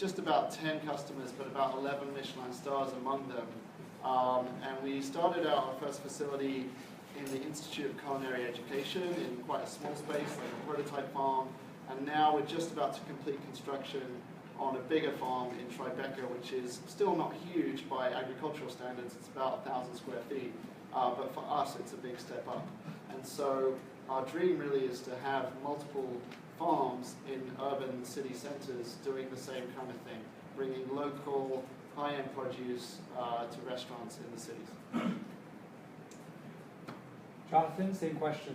just about 10 customers, but about 11 Michelin stars among them. And we started out our first facility in the Institute of Culinary Education in quite a small space, like a prototype farm. And now we're just about to complete construction on a bigger farm in Tribeca, which is still not huge by agricultural standards. It's about 1,000 square feet. But for us, it's a big step up. And so our dream really is to have multiple farms in urban city centers doing the same kind of thing, bringing local, high-end produce to restaurants in the cities. Jonathan, same question.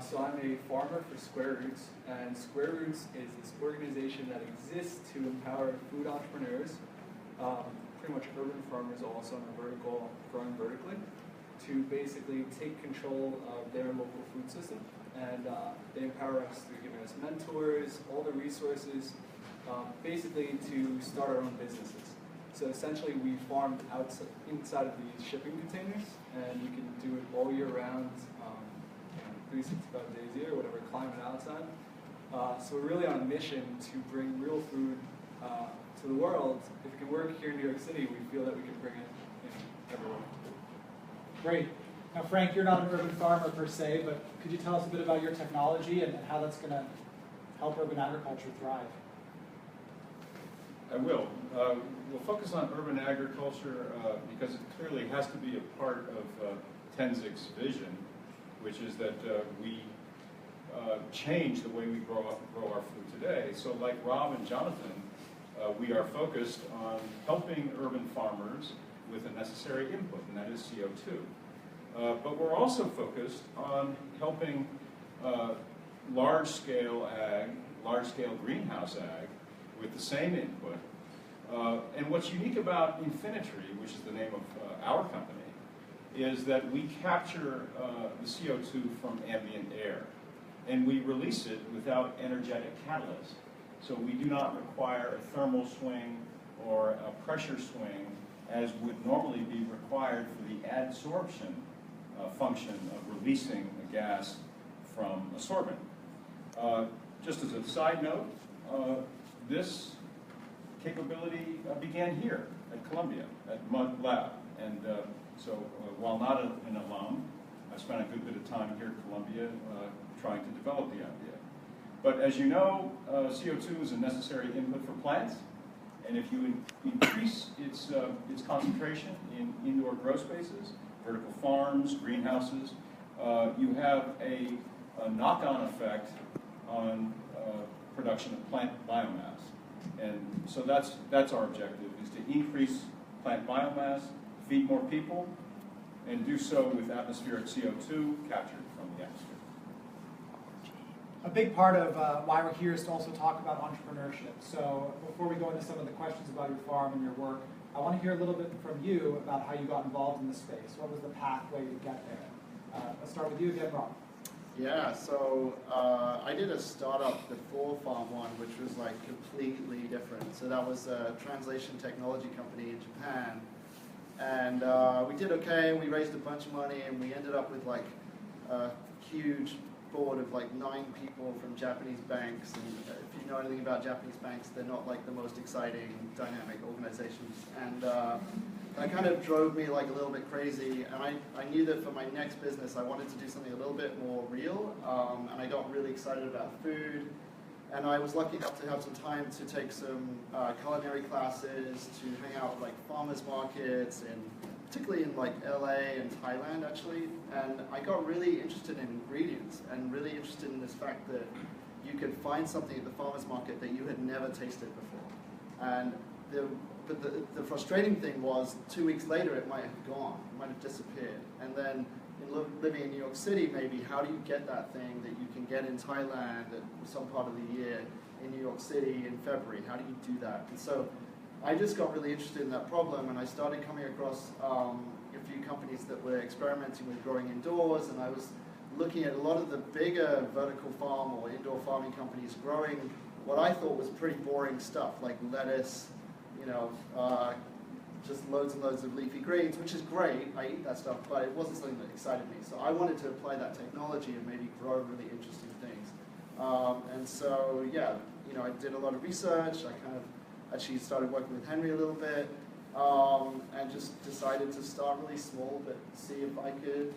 So I'm a farmer for Square Roots, and Square Roots is this organization that exists to empower food entrepreneurs, pretty much urban farmers also on a vertical, growing vertically, to basically take control of their local food system. And they empower us through giving us mentors, all the resources, basically to start our own businesses. So essentially we farm inside of these shipping containers, and you can do it all year round, 365 days a year, whatever climate outside. So we're really on a mission to bring real food to the world. If it can work here in New York City, we feel that we can bring it everywhere. Great. Now, Frank, you're not an urban farmer per se, but could you tell us a bit about your technology and how that's going to help urban agriculture thrive? I will. We'll focus on urban agriculture because it clearly has to be a part of Tenzic's vision, which is that we change the way we grow our food today. So like Rob and Jonathan, we are focused on helping urban farmers with a necessary input, and that is CO2. But we're also focused on helping large-scale ag, large-scale greenhouse ag, with the same input. And what's unique about Infinitree, which is the name of our company, is that we capture the CO2 from ambient air, and we release it without energetic catalyst. So we do not require a thermal swing or a pressure swing as would normally be required for the adsorption function of releasing a gas from a sorbent. Just as a side note, this capability began here at Columbia, at Mud Lab. And so while not an alum, I spent a good bit of time here at Columbia trying to develop the idea. But as you know, CO2 is a necessary input for plants. And if you increase its concentration in indoor grow spaces, vertical farms, greenhouses, you have a knock-on effect on production of plant biomass. And so that's our objective, is to increase plant biomass, feed more people, and do so with atmospheric CO2 captured from the atmosphere. A big part of why we're here is to also talk about entrepreneurship. So before we go into some of the questions about your farm and your work, I want to hear a little bit from you about how you got involved in the space. What was the pathway to get there? Let's start with you again, Rob. Yeah, so I did a startup before Farm.one, which was like completely different. So that was a translation technology company in Japan. And we did okay, we raised a bunch of money, and we ended up with like a huge board of like 9 people from Japanese banks. And if you know anything about Japanese banks, they're not like the most exciting, dynamic organizations. And that kind of drove me like a little bit crazy. And I knew that for my next business, I wanted to do something a little bit more real. And I got really excited about food. And I was lucky enough to have some time to take some culinary classes, to hang out with like farmers markets, and particularly in like LA and Thailand actually. And I got really interested in ingredients and really interested in this fact that you could find something at the farmers market that you had never tasted before. And the frustrating thing was 2 weeks later it might have gone, it might have disappeared. And then living in New York City, maybe, how do you get that thing that you can get in Thailand at some part of the year in New York City in February? How do you do that? And so I just got really interested in that problem, and I started coming across a few companies that were experimenting with growing indoors, and I was looking at a lot of the bigger vertical farm or indoor farming companies growing what I thought was pretty boring stuff, like lettuce, just loads and loads of leafy greens, which is great, I eat that stuff, but it wasn't something that excited me. So I wanted to apply that technology and maybe grow really interesting things. And so, yeah, I did a lot of research, I kind of actually started working with Henry a little bit, and just decided to start really small, but see if I could,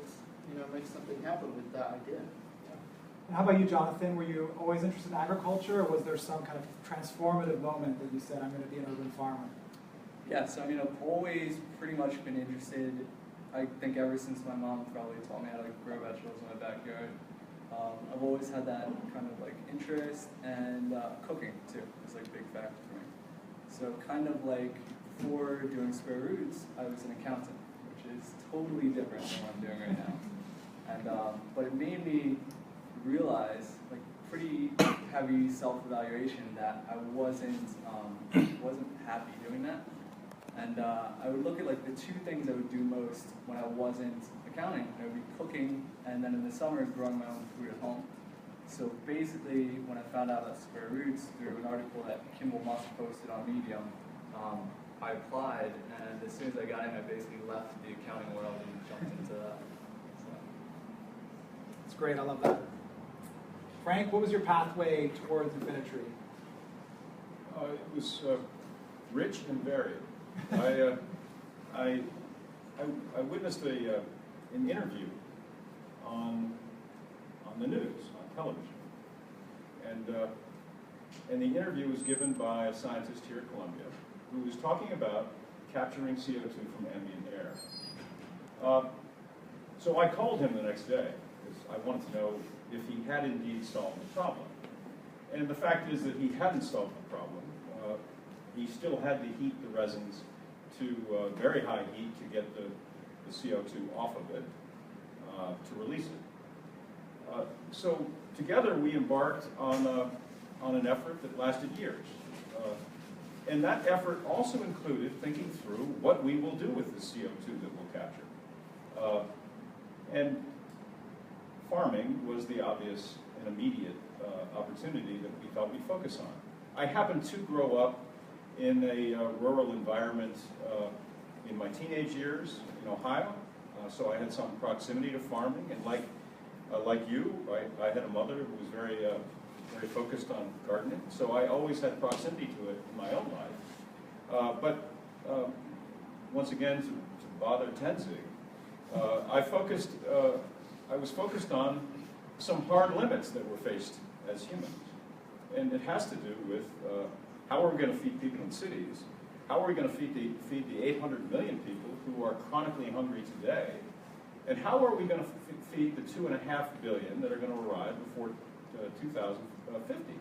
make something happen with that idea. And how about you, Jonathan? Were you always interested in agriculture, or was there some kind of transformative moment that you said, I'm going to be an urban farmer? Yeah, so I've always pretty much been interested, I think ever since my mom probably taught me how to grow vegetables in my backyard. I've always had that kind of like interest, and cooking too is like a big factor for me. So kind of like before doing Square Roots, I was an accountant, which is totally different than what I'm doing right now. And but it made me realize, like, pretty heavy self-evaluation that I wasn't happy doing that. And I would look at like the two things I would do most when I wasn't accounting. I would be cooking, and then in the summers growing my own food at home. So basically, when I found out about Square Roots through an article that Kimball Musk posted on Medium, I applied, and as soon as I got in, I basically left the accounting world and jumped into that. So. That's great, I love that. Frank, what was your pathway towards Infinitree? It was rich and varied. I witnessed an interview on the news, on television, and the interview was given by a scientist here at Columbia who was talking about capturing CO2 from ambient air. So I called him the next day because I wanted to know if he had indeed solved the problem. And the fact is that he hadn't solved the problem. He still had to heat the resins to very high heat to get the CO2 off of it, to release it. So together we embarked on an effort that lasted years. And that effort also included thinking through what we will do with the CO2 that we'll capture. And farming was the obvious and immediate opportunity that we thought we'd focus on. I happened to grow up in a rural environment in my teenage years in Ohio, so I had some proximity to farming, and like you, I had a mother who was very focused on gardening, so I always had proximity to it in my own life. But once again, to bother Tenzing, I was focused on some hard limits that we're faced as humans, and it has to do with how are we going to feed people in cities? How are we going to feed the 800 million people who are chronically hungry today? And how are we going to feed the 2.5 billion that are going to arrive before 2050?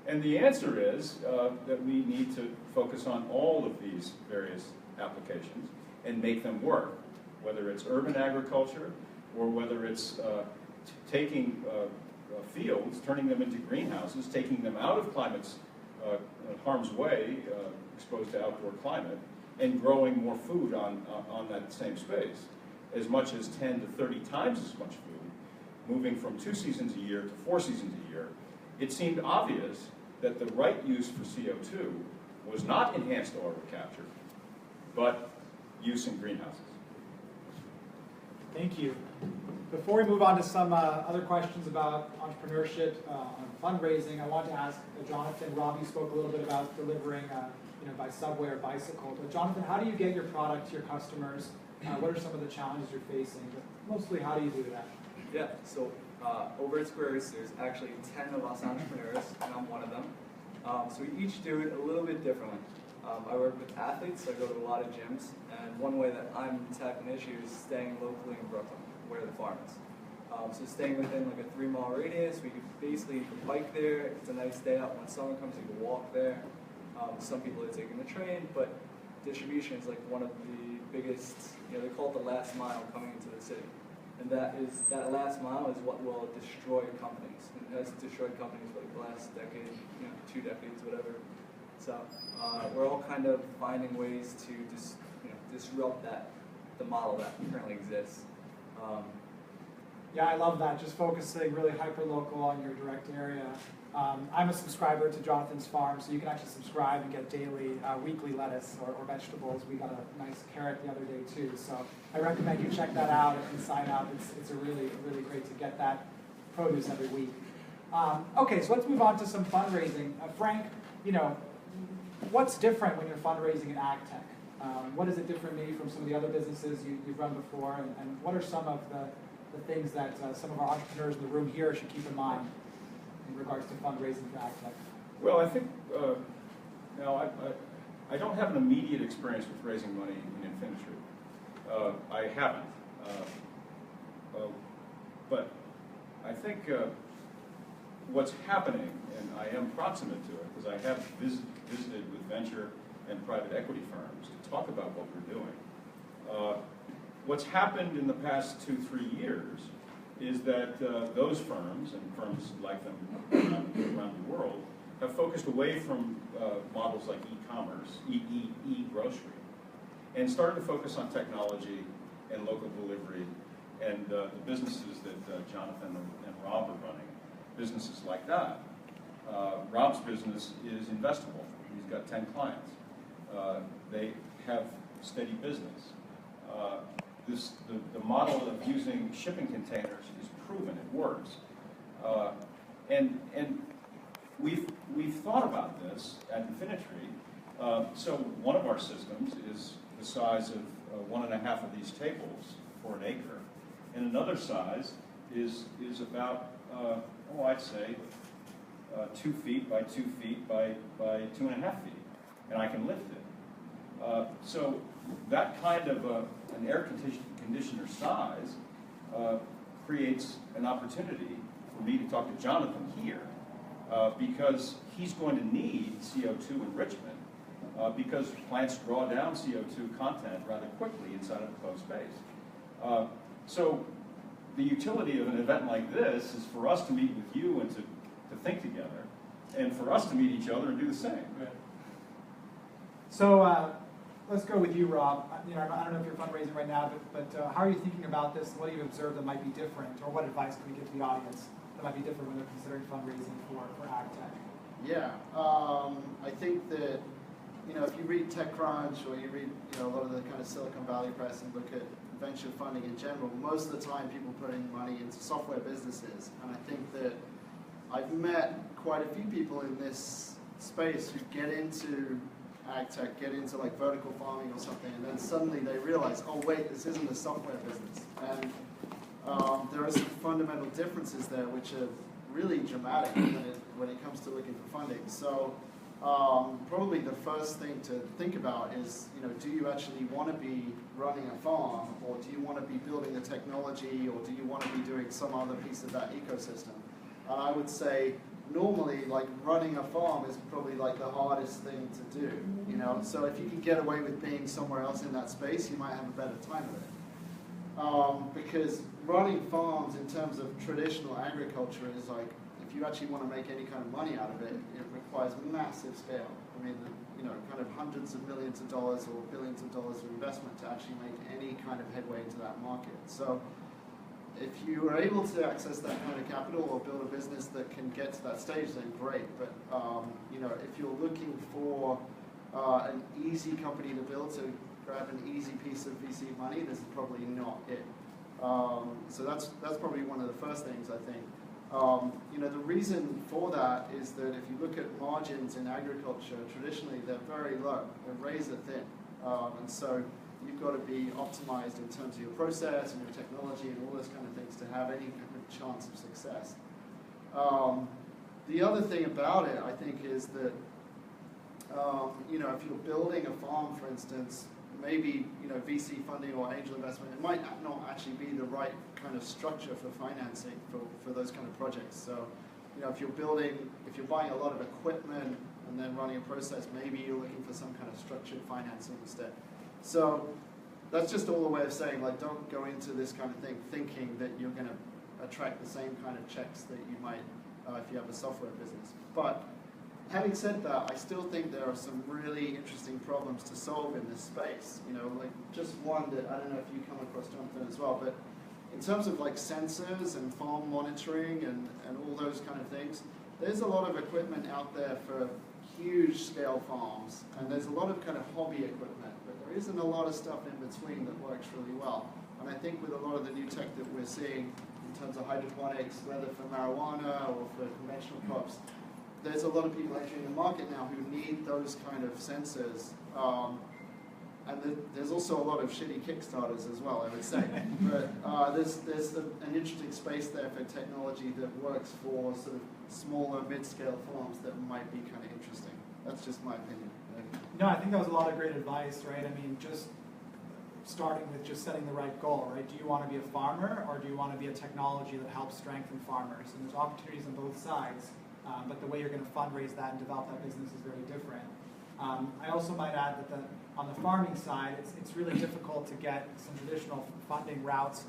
And the answer is that we need to focus on all of these various applications and make them work, whether it's urban agriculture or whether it's taking fields, turning them into greenhouses, taking them out of climate's harm's way, exposed to outdoor climate, and growing more food on that same space, as much as 10 to 30 times as much food, moving from 2 seasons a year to 4 seasons a year. It seemed obvious that the right use for CO2 was not enhanced oil capture, but use in greenhouses. Thank you. Before we move on to some other questions about entrepreneurship and fundraising, I want to ask Jonathan. Robbie spoke a little bit about delivering by subway or bicycle. But Jonathan, how do you get your product to your customers? What are some of the challenges you're facing? But mostly, how do you do that? Yeah, so over at Square Roots, there's actually 10 of us entrepreneurs, and I'm one of them. So we each do it a little bit differently. I work with athletes, so I go to a lot of gyms, and one way that I'm tackling the issue is staying locally in Brooklyn, where the farm is. So staying within like a 3-mile radius, we can basically bike there. It's a nice day out. When summer comes, you can walk there. Some people are taking the train, but distribution is like one of the biggest, they call it the last mile coming into the city. And that last mile is what will destroy companies. It has destroyed companies for like the last decade, 2 decades, whatever. So we're all kind of finding ways to disrupt the model that currently exists. Yeah, I love that. Just focusing really hyper-local on your direct area. I'm a subscriber to Jonathan's Farm, so you can actually subscribe and get daily, weekly lettuce or vegetables. We got a nice carrot the other day too, so I recommend you check that out and sign up. It's really great to get that produce every week. Okay, so let's move on to some fundraising. Frank, what's different when you're fundraising in ag tech? What is it different maybe from some of the other businesses you've run before, and what are some of the things that some of our entrepreneurs in the room here should keep in mind in regards to fundraising for ag tech? Well, I think, now I don't have an immediate experience with raising money in Infinitree. I haven't. But I think what's happening, and I am proximate to it, because I have visited with venture and private equity firms to talk about what we're doing. What's happened in the past 2-3 years is that those firms, and firms like them around the world, have focused away from models like e-commerce, e-grocery, and started to focus on technology and local delivery and the businesses that Jonathan and Rob are running, businesses like that. Rob's business is investable. He's got 10 clients. They have steady business. The model of using shipping containers is proven, it works. And we've thought about this at Infinitree. So one of our systems is the size of 1.5 of these tables for an acre. And another size is about, I'd say 2 feet by 2 feet by 2.5 feet. And I can lift it. So that kind of an air conditioner size creates an opportunity for me to talk to Jonathan here because he's going to need CO2 enrichment because plants draw down CO2 content rather quickly inside of a closed space. So the utility of an event like this is for us to meet with you and to think together, and for us to meet each other and do the same. Right. So let's go with you, Rob. I don't know if you're fundraising right now, but how are you thinking about this? What do you observe that might be different, or what advice can we give to the audience that might be different when they're considering fundraising for ag tech? Yeah, I think that if you read TechCrunch or you read a lot of the kind of Silicon Valley press and look at venture funding in general, most of the time people put in money into software businesses, and I think that I've met quite a few people in this space who get into ag tech, get into like vertical farming or something, and then suddenly they realize, oh wait, this isn't a software business. And there are some fundamental differences there which are really dramatic when it comes to looking for funding. So probably the first thing to think about is, do you actually want to be running a farm, or do you want to be building the technology, or do you want to be doing some other piece of that ecosystem? And I would say normally, like, running a farm is probably like the hardest thing to do, So if you can get away with being somewhere else in that space, you might have a better time of it. Because running farms in terms of traditional agriculture is like, if you actually want to make any kind of money out of it, it requires massive scale. I mean, kind of hundreds of millions of dollars or billions of dollars of investment to actually make any kind of headway into that market. So if you are able to access that kind of capital or build a business that can get to that stage, then great. But if you're looking for an easy company to build, to grab an easy piece of VC money, this is probably not it. So that's probably one of the first things, I think. The reason for that is that if you look at margins in agriculture, traditionally they're very low, they're razor thin, and so you've got to be optimized in terms of your process and your technology and all those kind of things to have any kind of chance of success. The other thing about it, I think, is that if you're building a farm, for instance, maybe VC funding or angel investment, it might not actually be the right kind of structure for financing for those kind of projects. So, if you're buying a lot of equipment and then running a process, maybe you're looking for some kind of structured financing instead. So that's just all a way of saying, like, don't go into this kind of thing thinking that you're going to attract the same kind of checks that you might if you have a software business. But having said that, I still think there are some really interesting problems to solve in this space. Like just one that I don't know if you come across, Jonathan, as well, but in terms of like sensors and farm monitoring and all those kind of things, there's a lot of equipment out there for huge scale farms, and there's a lot of kind of hobby equipment, but there isn't a lot of stuff in between that works really well. And I think with a lot of the new tech that we're seeing in terms of hydroponics, whether for marijuana or for conventional crops, there's a lot of people entering the market now who need those kind of sensors. And there's also a lot of shitty Kickstarters as well, I would say. But there's an interesting space there for technology that works for sort of smaller, mid-scale farms that might be kind of interesting. That's just my opinion. No, I think that was a lot of great advice, right? I mean, just starting with just setting the right goal, right? Do you want to be a farmer, or do you want to be a technology that helps strengthen farmers? And there's opportunities on both sides, but the way you're going to fundraise that and develop that business is very different. I also might add that on the farming side, it's really difficult to get some traditional funding routes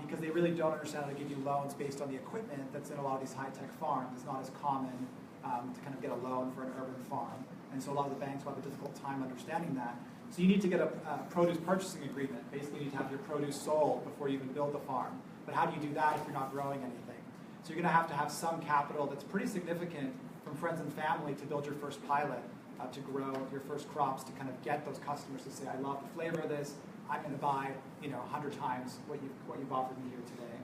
because they really don't understand how to give you loans based on the equipment that's in a lot of these high-tech farms. It's not as common to kind of get a loan for an urban farm. And so a lot of the banks will have a difficult time understanding that. So you need to get a produce purchasing agreement. Basically, you need to have your produce sold before you even build the farm. But how do you do that if you're not growing anything? So you're going to have some capital that's pretty significant from friends and family to build your first pilot, to grow your first crops, to kind of get those customers to say, I love the flavor of this. I'm going to buy 100 times what you've offered me here today.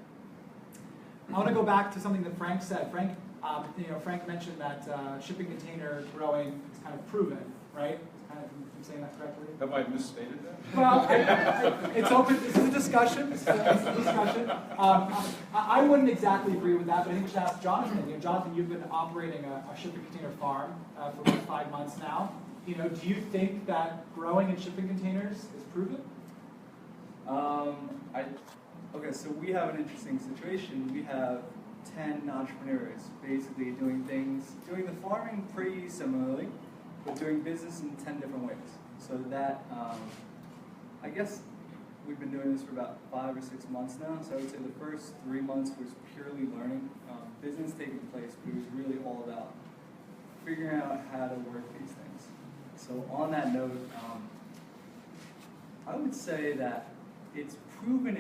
I want to go back to something that Frank said. Frank mentioned that shipping container growing is kind of proven, right? I'm saying that correctly? Have I misstated that? Well, it's open. This is a discussion. I wouldn't exactly agree with that, but I think we should ask Jonathan. Jonathan, you've been operating a shipping container farm for about 5 months now. Do you think that growing in shipping containers is proven? Okay, so we have an interesting situation. We have 10 entrepreneurs basically doing the farming pretty similarly, but doing business in 10 different ways. So that, I guess we've been doing this for about 5 or 6 months now. So I would say the first 3 months was purely learning, business taking place, but it was really all about figuring out how to work these things. So on that note, I would say that it's proven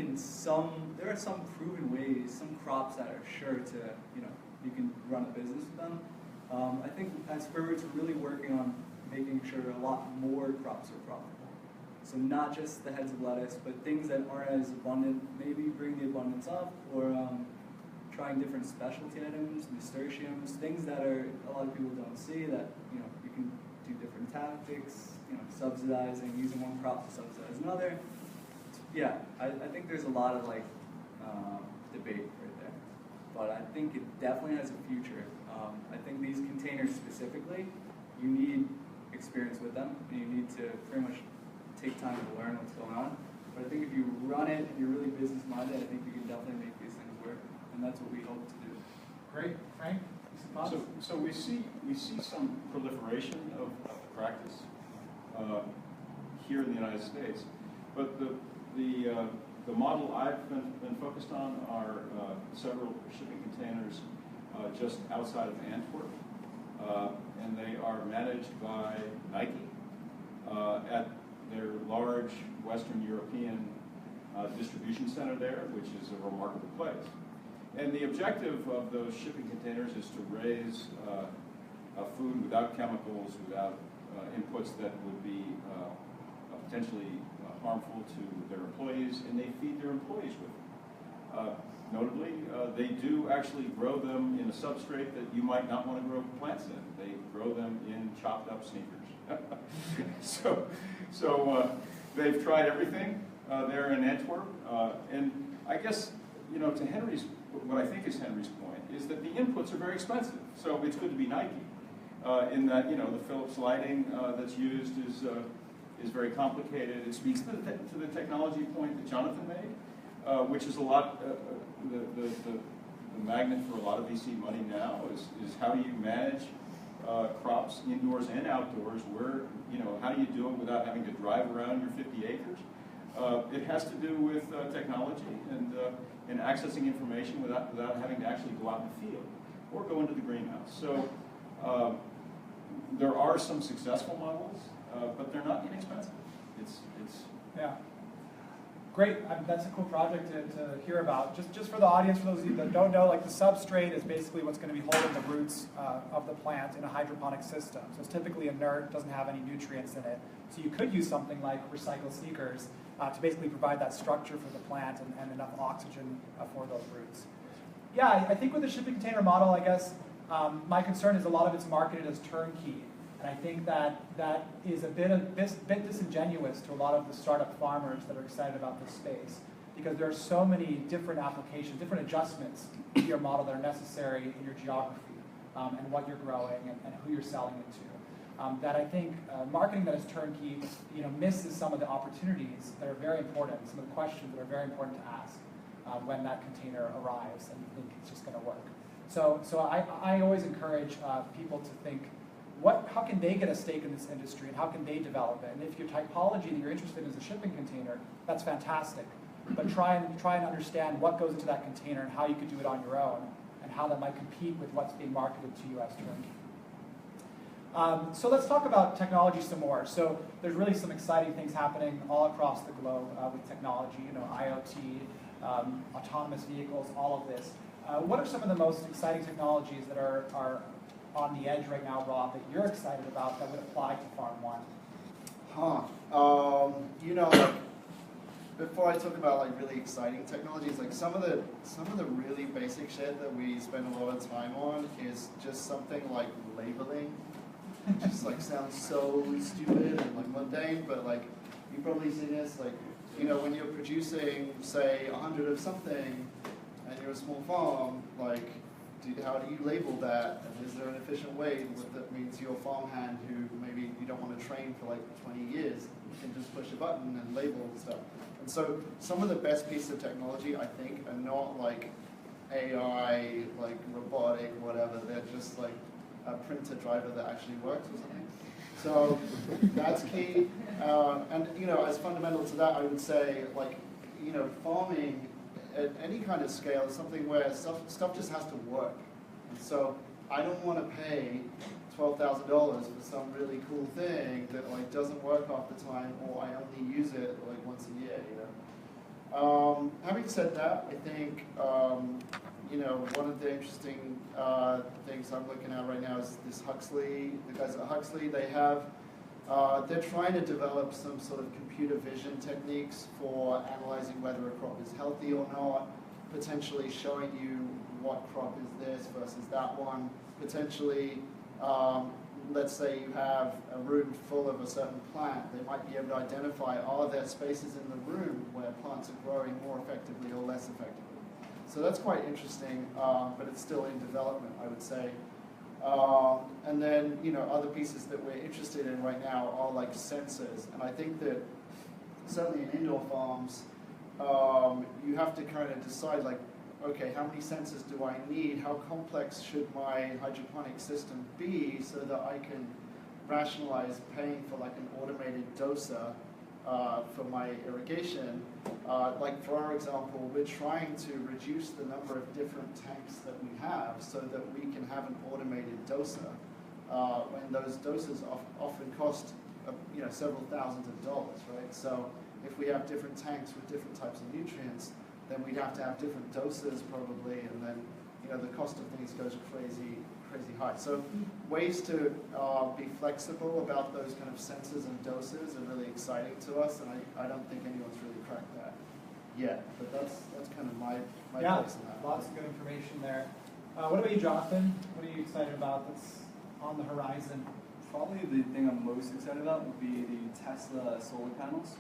there are some proven ways, some crops that are sure to, you can run a business with them. I think at Square Roots we're really working on making sure a lot more crops are profitable. So not just the heads of lettuce, but things that aren't as abundant, maybe bring the abundance up, or trying different specialty items, nasturtiums, things that a lot of people don't see, that you can do different tactics, subsidizing, using one crop to subsidize another. Yeah, I think there's a lot of debate right there, but I think it definitely has a future. I think these containers specifically, you need experience with them, and you need to pretty much take time to learn what's going on. But I think if you run it and you're really business minded, I think you can definitely make these things work, and that's what we hope to do. Great, Frank. So we see some proliferation of the practice here in the United States, but the model I've been focused on are several shipping containers just outside of Antwerp, and they are managed by Nike at their large Western European distribution center there, which is a remarkable place. And the objective of those shipping containers is to raise food without chemicals, without inputs that would be potentially harmful to their employees, and they feed their employees with them. Notably, they do actually grow them in a substrate that you might not want to grow plants in. They grow them in chopped up sneakers. So they've tried everything there in Antwerp, and I guess to what I think is Henry's point is that the inputs are very expensive. So it's good to be Nike in that the Philips lighting that's used is very complicated. It speaks to the technology point that Jonathan made, which is a lot the magnet for a lot of VC money now is how do you manage crops indoors and outdoors, where how do you do it without having to drive around your 50 acres? It has to do with technology and accessing information without having to actually go out in the field or go into the greenhouse. So there are some successful models, but they're not inexpensive. It's yeah. Great, that's a cool project to hear about. Just for the audience, for those of you that don't know, the substrate is basically what's going to be holding the roots of the plant in a hydroponic system. So it's typically inert, doesn't have any nutrients in it. So you could use something like recycled sneakers to basically provide that structure for the plant and enough oxygen for those roots. Yeah, I think with the shipping container model, I guess My concern is a lot of it's marketed as turnkey. And I think that that is a bit disingenuous to a lot of the startup farmers that are excited about this space, because there are so many different applications, different adjustments to your model that are necessary in your geography and what you're growing and who you're selling it to. That I think marketing that is turnkey, misses some of the opportunities that are very important, some of the questions that are very important to ask when that container arrives and you think it's just going to work. So I always encourage people to think, how can they get a stake in this industry and how can they develop it? And if your typology that you're interested in is a shipping container, that's fantastic. But try and understand what goes into that container and how you could do it on your own and how that might compete with what's being marketed to you as turnkey. So let's talk about technology some more. So there's really some exciting things happening all across the globe with technology, IoT, autonomous vehicles, all of this. What are some of the most exciting technologies that are on the edge right now, Rob, that you're excited about that would apply to Farm.one? Before I talk about really exciting technologies, some of the really basic shit that we spend a lot of time on is just something like labeling. It just sounds so stupid and mundane, but you've probably seen this, when you're producing, say, 100 of something and you're a small farm, how do you label that? And is there an efficient way that means your farmhand who maybe you don't want to train for 20 years can just push a button and label stuff? And so some of the best pieces of technology, I think, are not AI, robotic, whatever. They're just a printer driver that actually works or something. So that's key. And as fundamental to that, I would say farming at any kind of scale is something where stuff just has to work. And so I don't want to pay $12,000 for some really cool thing that doesn't work half the time, or I only use it once a year. Having said that, I think one of the interesting things I'm looking at right now is this Huxley. The guys at Huxley, they're trying to develop some sort of computer vision techniques for analyzing whether a crop is healthy or not, potentially showing you what crop is this versus that one, potentially, let's say you have a room full of a certain plant, they might be able to identify, are there spaces in the room where plants are growing more effectively or less effectively. So that's quite interesting, but it's still in development, I would say. And then, other pieces that we're interested in right now are sensors. And I think that certainly in indoor farms, you have to kind of decide okay, how many sensors do I need? How complex should my hydroponic system be so that I can rationalize paying for an automated doser for my irrigation? For example, we're trying to reduce the number of different tanks that we have so that we can have an automated doser when those doses often cost several thousands of dollars, right? So if we have different tanks with different types of nutrients, then we'd have to have different doses probably, and then the cost of things goes crazy high. So ways to be flexible about those kind of sensors and doses are really exciting to us, and I don't think anyone's really cracked that yet. But that's kind of my place in that. Lots of good information there. What about you, Jonathan? What are you excited about that's on the horizon? Probably the thing I'm most excited about would be the Tesla solar panels.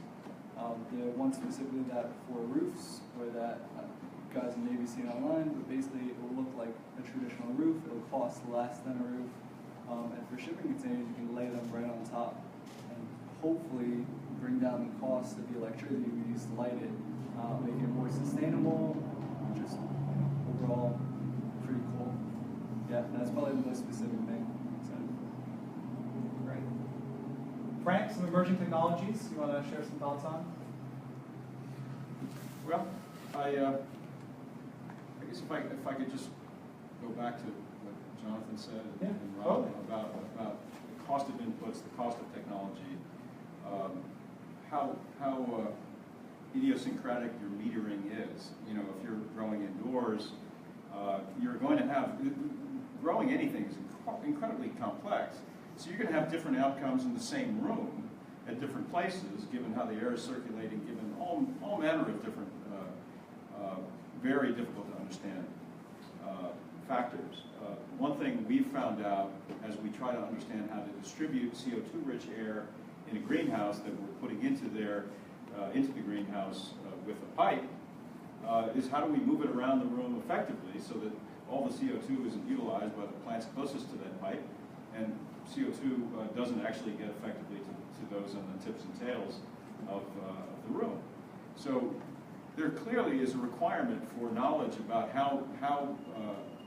The one specifically that for roofs, or that you guys may be seeing online, but basically it will look like a traditional roof. It'll cost less than a roof. And for shipping containers, you can lay them right on top and hopefully bring down the cost of the electricity we use to light it, make it more sustainable, just overall pretty cool. Yeah, that's probably the most specific thing. Great. Frank, some emerging technologies you want to share some thoughts on? Well, I guess if I could just go back to what Jonathan said and Rob about the cost of inputs, the cost of technology, how idiosyncratic your metering is. If you're growing indoors, you're going to have growing anything is incredibly complex. So you're going to have different outcomes in the same room at different places, given how the air is circulating, given all manner of different, very difficult to understand factors. One thing we've found out as we try to understand how to distribute CO2-rich air in a greenhouse that we're putting into the greenhouse with a pipe is how do we move it around the room effectively so that all the CO2 isn't utilized by the plants closest to that pipe, and CO2 doesn't actually get effectively to those on the tips and tails of the room. So there clearly is a requirement for knowledge about how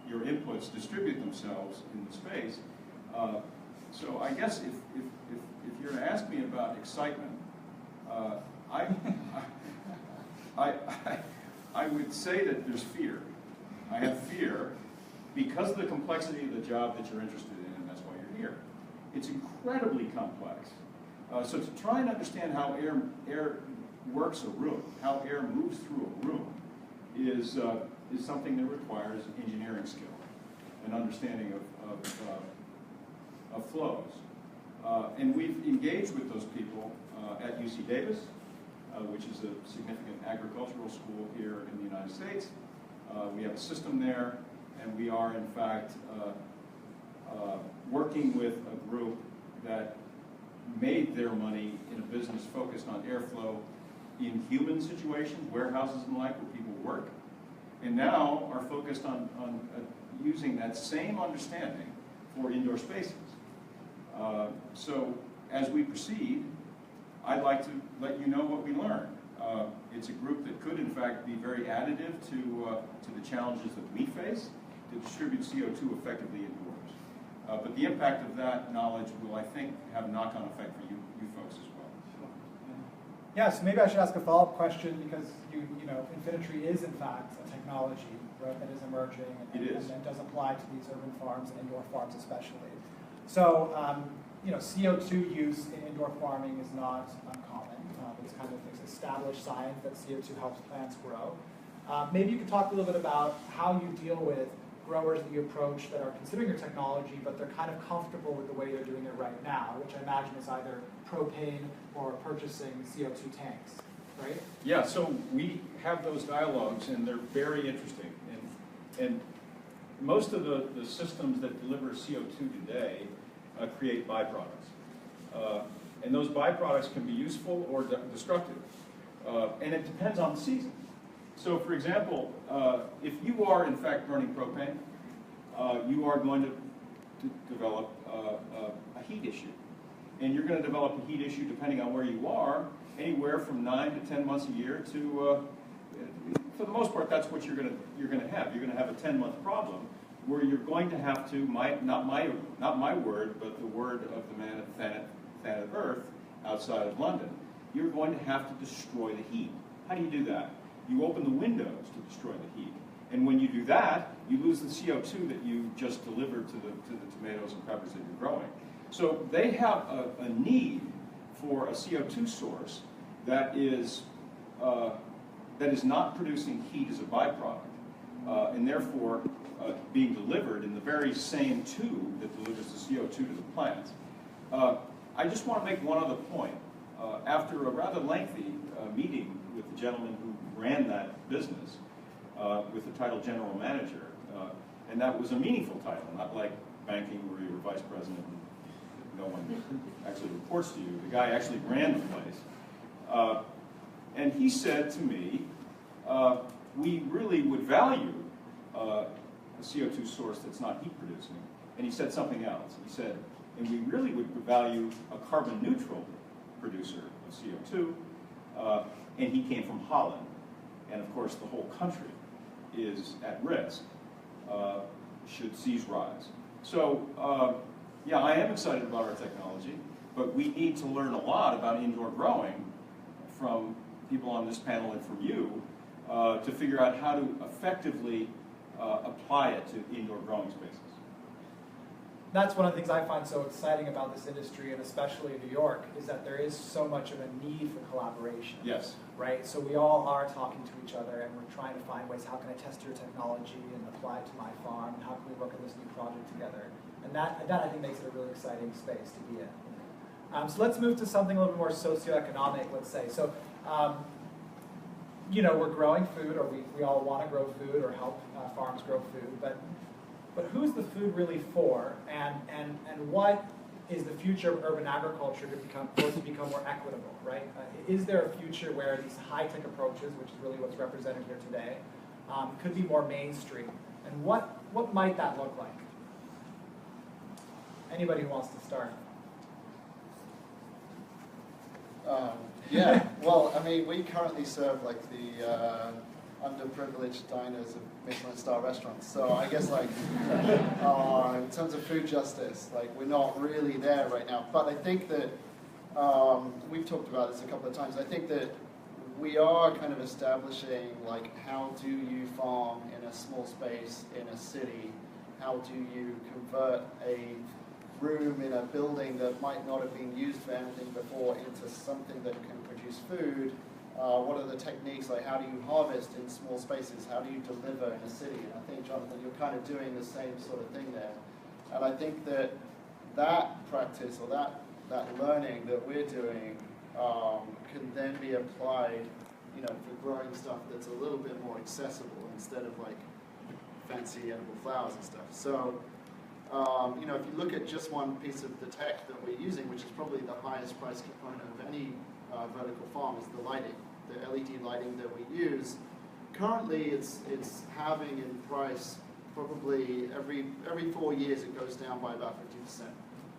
your inputs distribute themselves in the space. So I guess if you're to ask me about excitement, I would say that there's fear. I have fear because of the complexity of the job that you're interested in, and that's why you're here. It's incredibly complex. So to try and understand how air works a room, how air moves through a room, is something that requires engineering skill and understanding of flows. And we've engaged with those people at UC Davis, which is a significant agricultural school here in the United States. We have a system there, and we are in fact working with a group that made their money in a business focused on airflow in human situations, warehouses and the like, where people work, and now are focused on using that same understanding for indoor spaces. So as we proceed, I'd like to let you know what we learned. It's a group that could, in fact, be very additive to the challenges that we face to distribute CO2 effectively indoors. But the impact of that knowledge will, I think, have a knock-on effect for you folks as well. Yeah, so maybe I should ask a follow-up question, because you know, Infinitree is in fact a technology, right, that is emerging and does apply to these urban farms and indoor farms especially. So you know, CO2 use in indoor farming is not uncommon. It's kind of established science that CO2 helps plants grow. Maybe you could talk a little bit about how you deal with growers that you approach that are considering your technology, but they're kind of comfortable with the way they're doing it right now, which I imagine is either propane or purchasing CO2 tanks, right? Yeah, so we have those dialogues, and they're very interesting. And most of the systems that deliver CO2 today create byproducts. And those byproducts can be useful or destructive. And it depends on the season. So for example, if you are in fact burning propane, you are going to develop a heat issue. And you're going to develop a heat issue depending on where you are, anywhere from 9 to 10 months a year to, for the most part, that's what you're going to have. You're going to have a 10-month problem where you're going to have to, not my word, but the word of the man at planet Earth outside of London, you're going to have to destroy the heat. How do you do that? You open the windows to destroy the heat. And when you do that, you lose the CO2 that you just delivered to the tomatoes and peppers that you're growing. So they have a need for a CO2 source that is not producing heat as a byproduct, and therefore being delivered in the very same tube that delivers the CO2 to the plants. I just want to make one other point. After a rather lengthy meeting with the gentleman who ran that business, with the title general manager, and that was a meaningful title, not like banking where you're vice president and no one actually reports to you. The guy actually ran the place. And he said to me, we really would value a CO2 source that's not heat producing. And he said something else. He said, and we really would value a carbon neutral producer of CO2. And he came from Holland. And of course, the whole country is at risk should seas rise. So, yeah, I am excited about our technology, but we need to learn a lot about indoor growing from people on this panel and from you to figure out how to effectively apply it to indoor growing spaces. That's one of the things I find so exciting about this industry, and especially in New York, is that there is so much of a need for collaboration. Yes. Right? So we all are talking to each other, and we're trying to find ways, how can I test your technology and apply it to my farm, and how can we work on this new project together? And that I think makes it a really exciting space to be in. So let's move to something a little bit more socioeconomic, let's say. So, you know, we're growing food, or we all want to grow food or help farms grow food, but but who's the food really for, and what is the future of urban agriculture supposed to become more equitable, right? Is there a future where these high-tech approaches, which is really what's represented here today, could be more mainstream? And what might that look like? Anybody who wants to start? Yeah, well, I mean, we currently serve like the underprivileged diners of Michelin-star restaurants. So I guess like in terms of food justice, like we're not really there right now. But I think that we've talked about this a couple of times. I think that we are kind of establishing like how do you farm in a small space in a city? How do you convert a room in a building that might not have been used for anything before into something that can produce food? What are the techniques, like how do you harvest in small spaces? How do you deliver in a city? And I think, Jonathan, you're kind of doing the same sort of thing there. And I think that that practice or that learning that we're doing can then be applied, you know, for growing stuff that's a little bit more accessible instead of like fancy edible flowers and stuff. So, you know, if you look at just one piece of the tech that we're using, which is probably the highest price component of any vertical farm, is the lighting, the LED lighting that we use. Currently, it's halving in price. Probably every 4 years, it goes down by about 50%.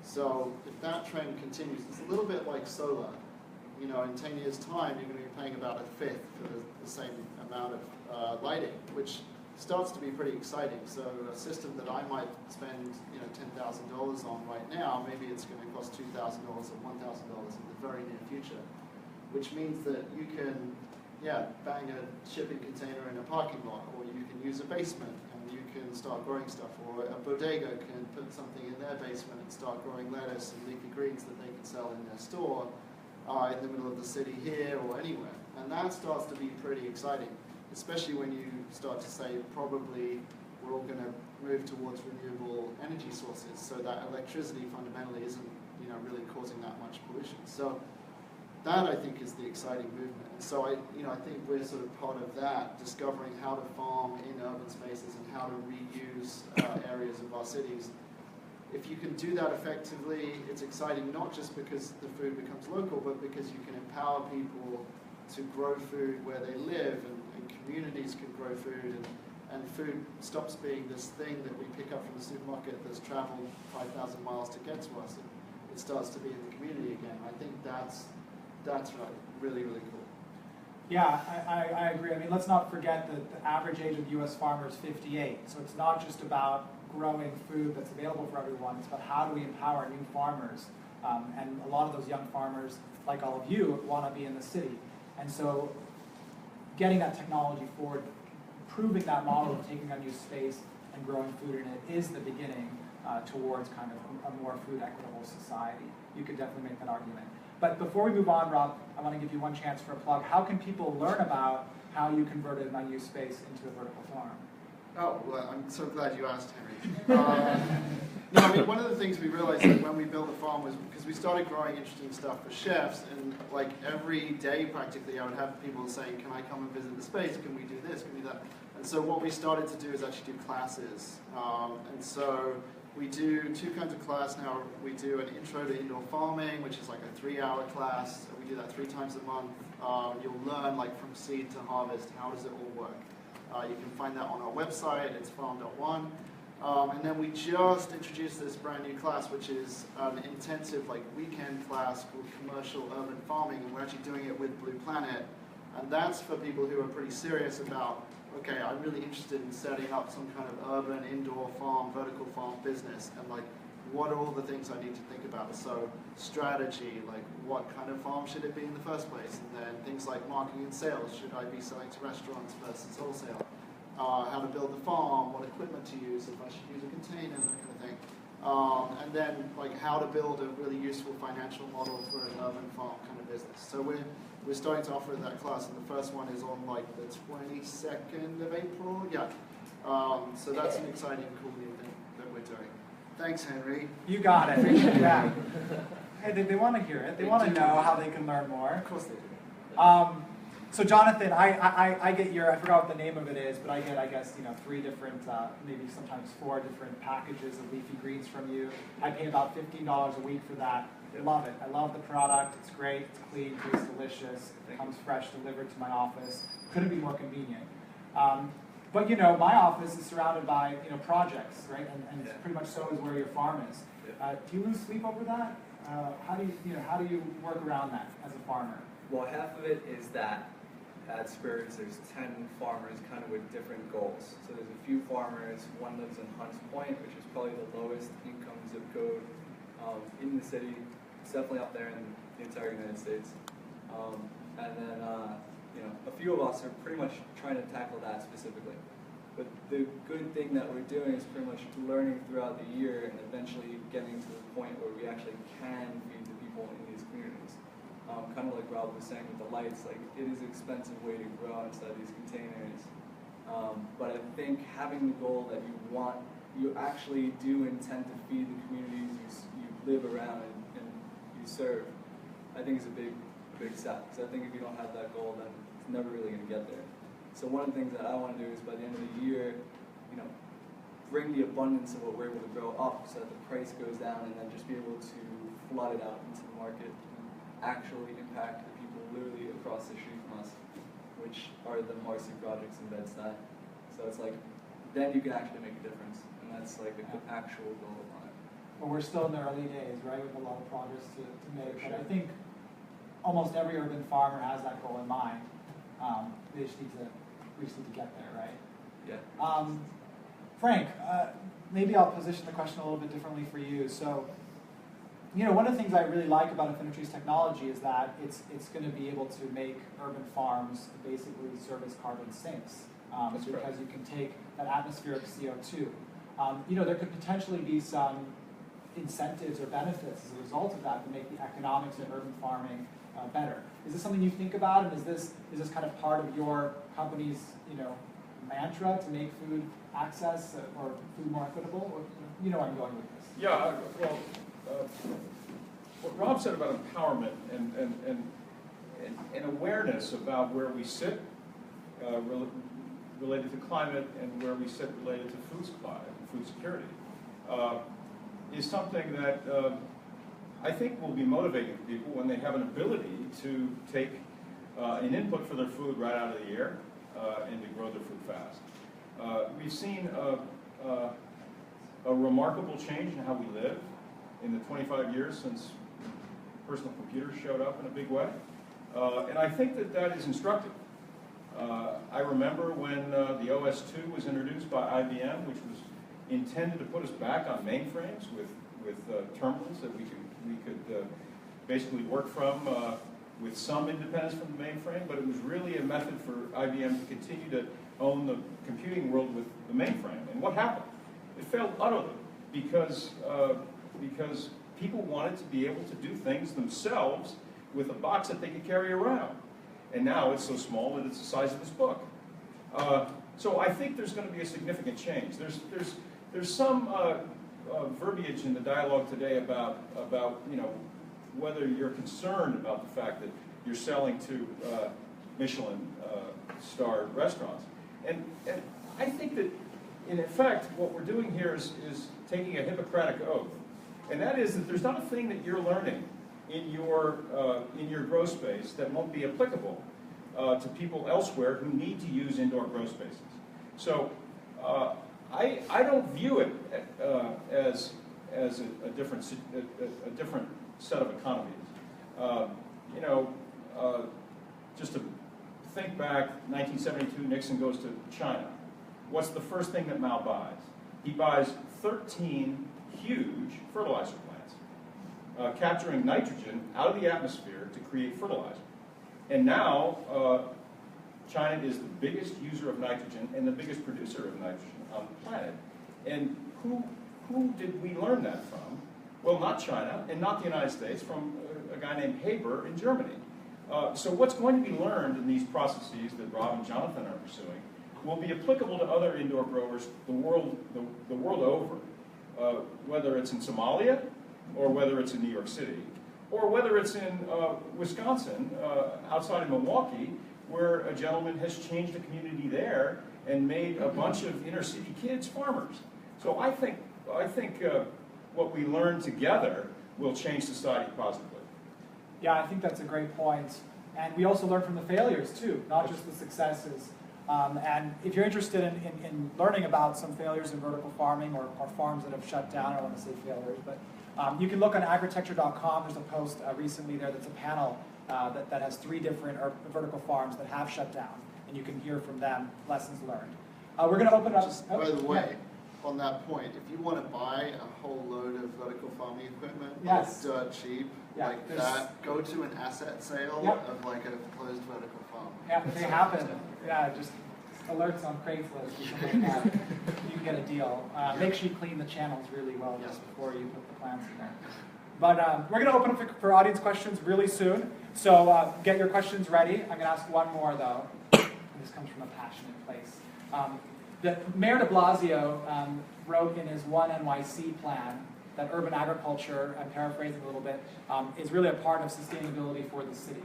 So if that trend continues, it's a little bit like solar. You know, in 10 years' time, you're going to be paying about a fifth for the same amount of lighting, which starts to be pretty exciting. So a system that I might spend, you know, $10,000 on right now, maybe it's going to cost $2,000 or $1,000 in the very near future, which means that you can, bang a shipping container in a parking lot, or you can use a basement and you can start growing stuff, or a bodega can put something in their basement and start growing lettuce and leafy greens that they can sell in their store in the middle of the city here or anywhere. And that starts to be pretty exciting, especially when you start to say probably we're all going to move towards renewable energy sources, so that electricity fundamentally isn't, you know, really causing that much pollution. So that, I think, is the exciting movement. And so I think we're sort of part of that, discovering how to farm in urban spaces and how to reuse areas of our cities. If you can do that effectively, it's exciting not just because the food becomes local, but because you can empower people to grow food where they live, and communities can grow food, and food stops being this thing that we pick up from the supermarket that's traveled 5,000 miles to get to us. It starts to be in the community again. I think that's right, really, really cool. Yeah, I agree. I mean, let's not forget that the average age of U.S. farmer is 58. So it's not just about growing food that's available for everyone. It's about how do we empower new farmers. And a lot of those young farmers, like all of you, want to be in the city. And so getting that technology forward, proving that model of taking unused space and growing food in it is the beginning towards kind of a more food equitable society. You could definitely make that argument. But before we move on, Rob, I want to give you one chance for a plug. How can people learn about how you converted an unused space into a vertical farm? Oh, well, I'm so glad you asked, Henry. No, I mean, one of the things we realized that when we built the farm was because we started growing interesting stuff for chefs, and like every day practically I would have people saying, can I come and visit the space? Can we do this? Can we do that? And so what we started to do is actually do classes. And so we do two kinds of class now. We do an intro to indoor farming, which is like a 3-hour class. We do that 3 times a month. You'll learn like from seed to harvest, how does it all work? You can find that on our website. It's Farm.one. And then we just introduced this brand new class, which is an intensive like weekend class called Commercial Urban Farming, and we're actually doing it with Blue Planet. And that's for people who are pretty serious about, okay, I'm really interested in setting up some kind of urban indoor farm, vertical farm business, and like, what are all the things I need to think about? So strategy, like what kind of farm should it be in the first place? And then things like marketing and sales, should I be selling to restaurants versus wholesale? How to build the farm, what equipment to use, if I should use a container, that kind of thing. And then like how to build a really useful financial model for an urban farm kind of business. So we're starting to offer that class, and the first one is on like the 22nd of April. Yeah. So that's an exciting, cool new thing that we're doing. Thanks, Henry. You got it. Yeah. Hey, they want to hear it. They want to know how they can learn more. Of course they do. So Jonathan, I get I forgot what the name of it is, but I get, I guess, 3 different, maybe sometimes 4 different packages of leafy greens from you. I pay about $15 a week for that. I love it. I love the product. It's great. It's clean. Tastes delicious. It comes fresh, delivered to my office. Couldn't be more convenient. But my office is surrounded by projects, right? And pretty much so is where your farm is. Do you lose sleep over that? How do you work around that as a farmer? Well, half of it is that at Square Roots there's 10 farmers kind of with different goals. So there's a few farmers, one lives in Hunts Point, which is probably the lowest income zip code in the city. It's definitely up there in the entire United States. And then a few of us are pretty much trying to tackle that specifically. But the good thing that we're doing is pretty much learning throughout the year and eventually getting to the point where we actually can feed the people in these communities. Kind of like Rob was saying with the lights, like it is an expensive way to grow inside these containers. But I think having the goal that you actually do intend to feed the communities you live around and you serve, I think is a big step. Because I think if you don't have that goal, then it's never really going to get there. So one of the things that I want to do is by the end of the year, bring the abundance of what we're able to grow up so that the price goes down, and then just be able to flood it out into the market and actually impact the people literally across the street from us, which are the Marcy projects in Bed-Stuy. So it's like, then you can actually make a difference, and that's like an actual goal on it. Well, we're still in the early days, right? We have a lot of progress to make, but I think almost every urban farmer has that goal in mind. We just need to get there, right? Yeah. Frank, maybe I'll position the question a little bit differently for you. So, one of the things I really like about Infinitree's technology is that it's going to be able to make urban farms basically serve as carbon sinks, because you can take that atmospheric CO2. There could potentially be some incentives or benefits as a result of that to make the economics of urban farming better. Is this something you think about, and is this kind of part of your company's mantra to make food access or food more equitable? Or, where I'm going with this. Yeah, well, what Rob said about empowerment and awareness about where we sit related to climate and where we sit related to food supply and food security is something that I think will be motivating to people when they have an ability to take an input for their food right out of the air and to grow their food fast. We've seen a remarkable change in how we live in the 25 years since personal computers showed up in a big way. And I think that is instructive. I remember when the OS/2 was introduced by IBM, which was intended to put us back on mainframes with terminals that we could basically work from with some independence from the mainframe, but it was really a method for IBM to continue to own the computing world with the mainframe. And what happened? It failed utterly because people wanted to be able to do things themselves with a box that they could carry around. And now it's so small that it's the size of this book. So I think there's going to be a significant change. There's some verbiage in the dialogue today about whether you're concerned about the fact that you're selling to Michelin-starred restaurants. And I think that, in effect, what we're doing here is taking a Hippocratic oath. And that is that there's not a thing that you're learning in your grow space that won't be applicable to people elsewhere who need to use indoor grow spaces. So I don't view it as a different set of economies. Just to think back, 1972, Nixon goes to China. What's the first thing that Mao buys? He buys 13 huge fertilizer plants, capturing nitrogen out of the atmosphere to create fertilizer. And now, China is the biggest user of nitrogen and the biggest producer of nitrogen on the planet. And who did we learn that from? Well, not China and not the United States, from a guy named Haber in Germany. So what's going to be learned in these processes that Rob and Jonathan are pursuing will be applicable to other indoor growers the world over, whether it's in Somalia, or whether it's in New York City, or whether it's in Wisconsin, outside of Milwaukee, where a gentleman has changed the community there and made a bunch of inner city kids farmers. So I think what we learn together will change society positively. Yeah, I think that's a great point. And we also learn from the failures too, not just the successes. And if you're interested in learning about some failures in vertical farming or farms that have shut down, I don't want to say failures, but you can look on agritecture.com. There's a post recently there that's a panel that has 3 different vertical farms that have shut down, and you can hear from them lessons learned. We're going to open up. Just, by the way, on that point, if you want to buy a whole load of vertical farming equipment, yes, dirt cheap, like that, go to an asset sale of like a closed vertical farm. Yeah, they happen. Yeah, just alerts on Craigslist or something like that. You can get a deal. Make sure you clean the channels really well just before you put the plants in there. But we're going to open up for audience questions really soon. So get your questions ready. I'm going to ask one more though. This comes from a passionate place. The Mayor de Blasio wrote in his One NYC plan that urban agriculture, I'm paraphrasing a little bit, is really a part of sustainability for the city.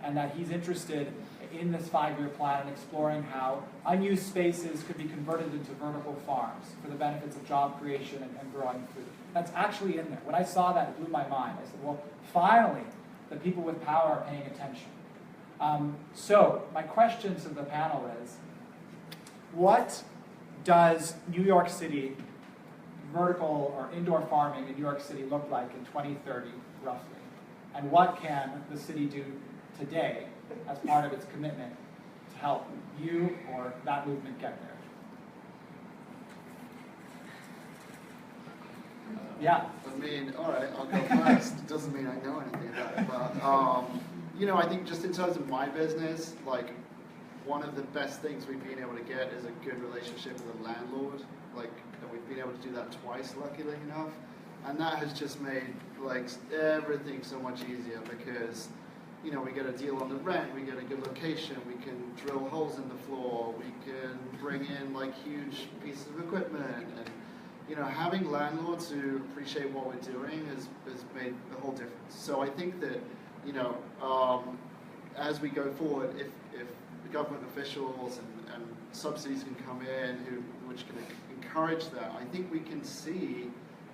And that he's interested in this 5-year plan and exploring how unused spaces could be converted into vertical farms for the benefits of job creation and growing food. That's actually in there. When I saw that, it blew my mind. I said, well, finally, the people with power are paying attention. So my question to the panel is, what does New York City vertical or indoor farming in New York City look like in 2030, roughly? And what can the city do today as part of its commitment to help you or that movement get there? Yeah. I mean, all right, I'll go first. Doesn't mean I know anything about it, but you know, I think just in terms of my business, like one of the best things we've been able to get is a good relationship with a landlord. Like, and we've been able to do that twice, luckily enough, and that has just made like everything so much easier because, you know, we get a deal on the rent, we get a good location, we can drill holes in the floor, we can bring in like huge pieces of equipment, and you know, having landlords who appreciate what we're doing has made a whole difference. So I think that, you know, as we go forward, if the government officials and subsidies can come in which can encourage that, I think we can see,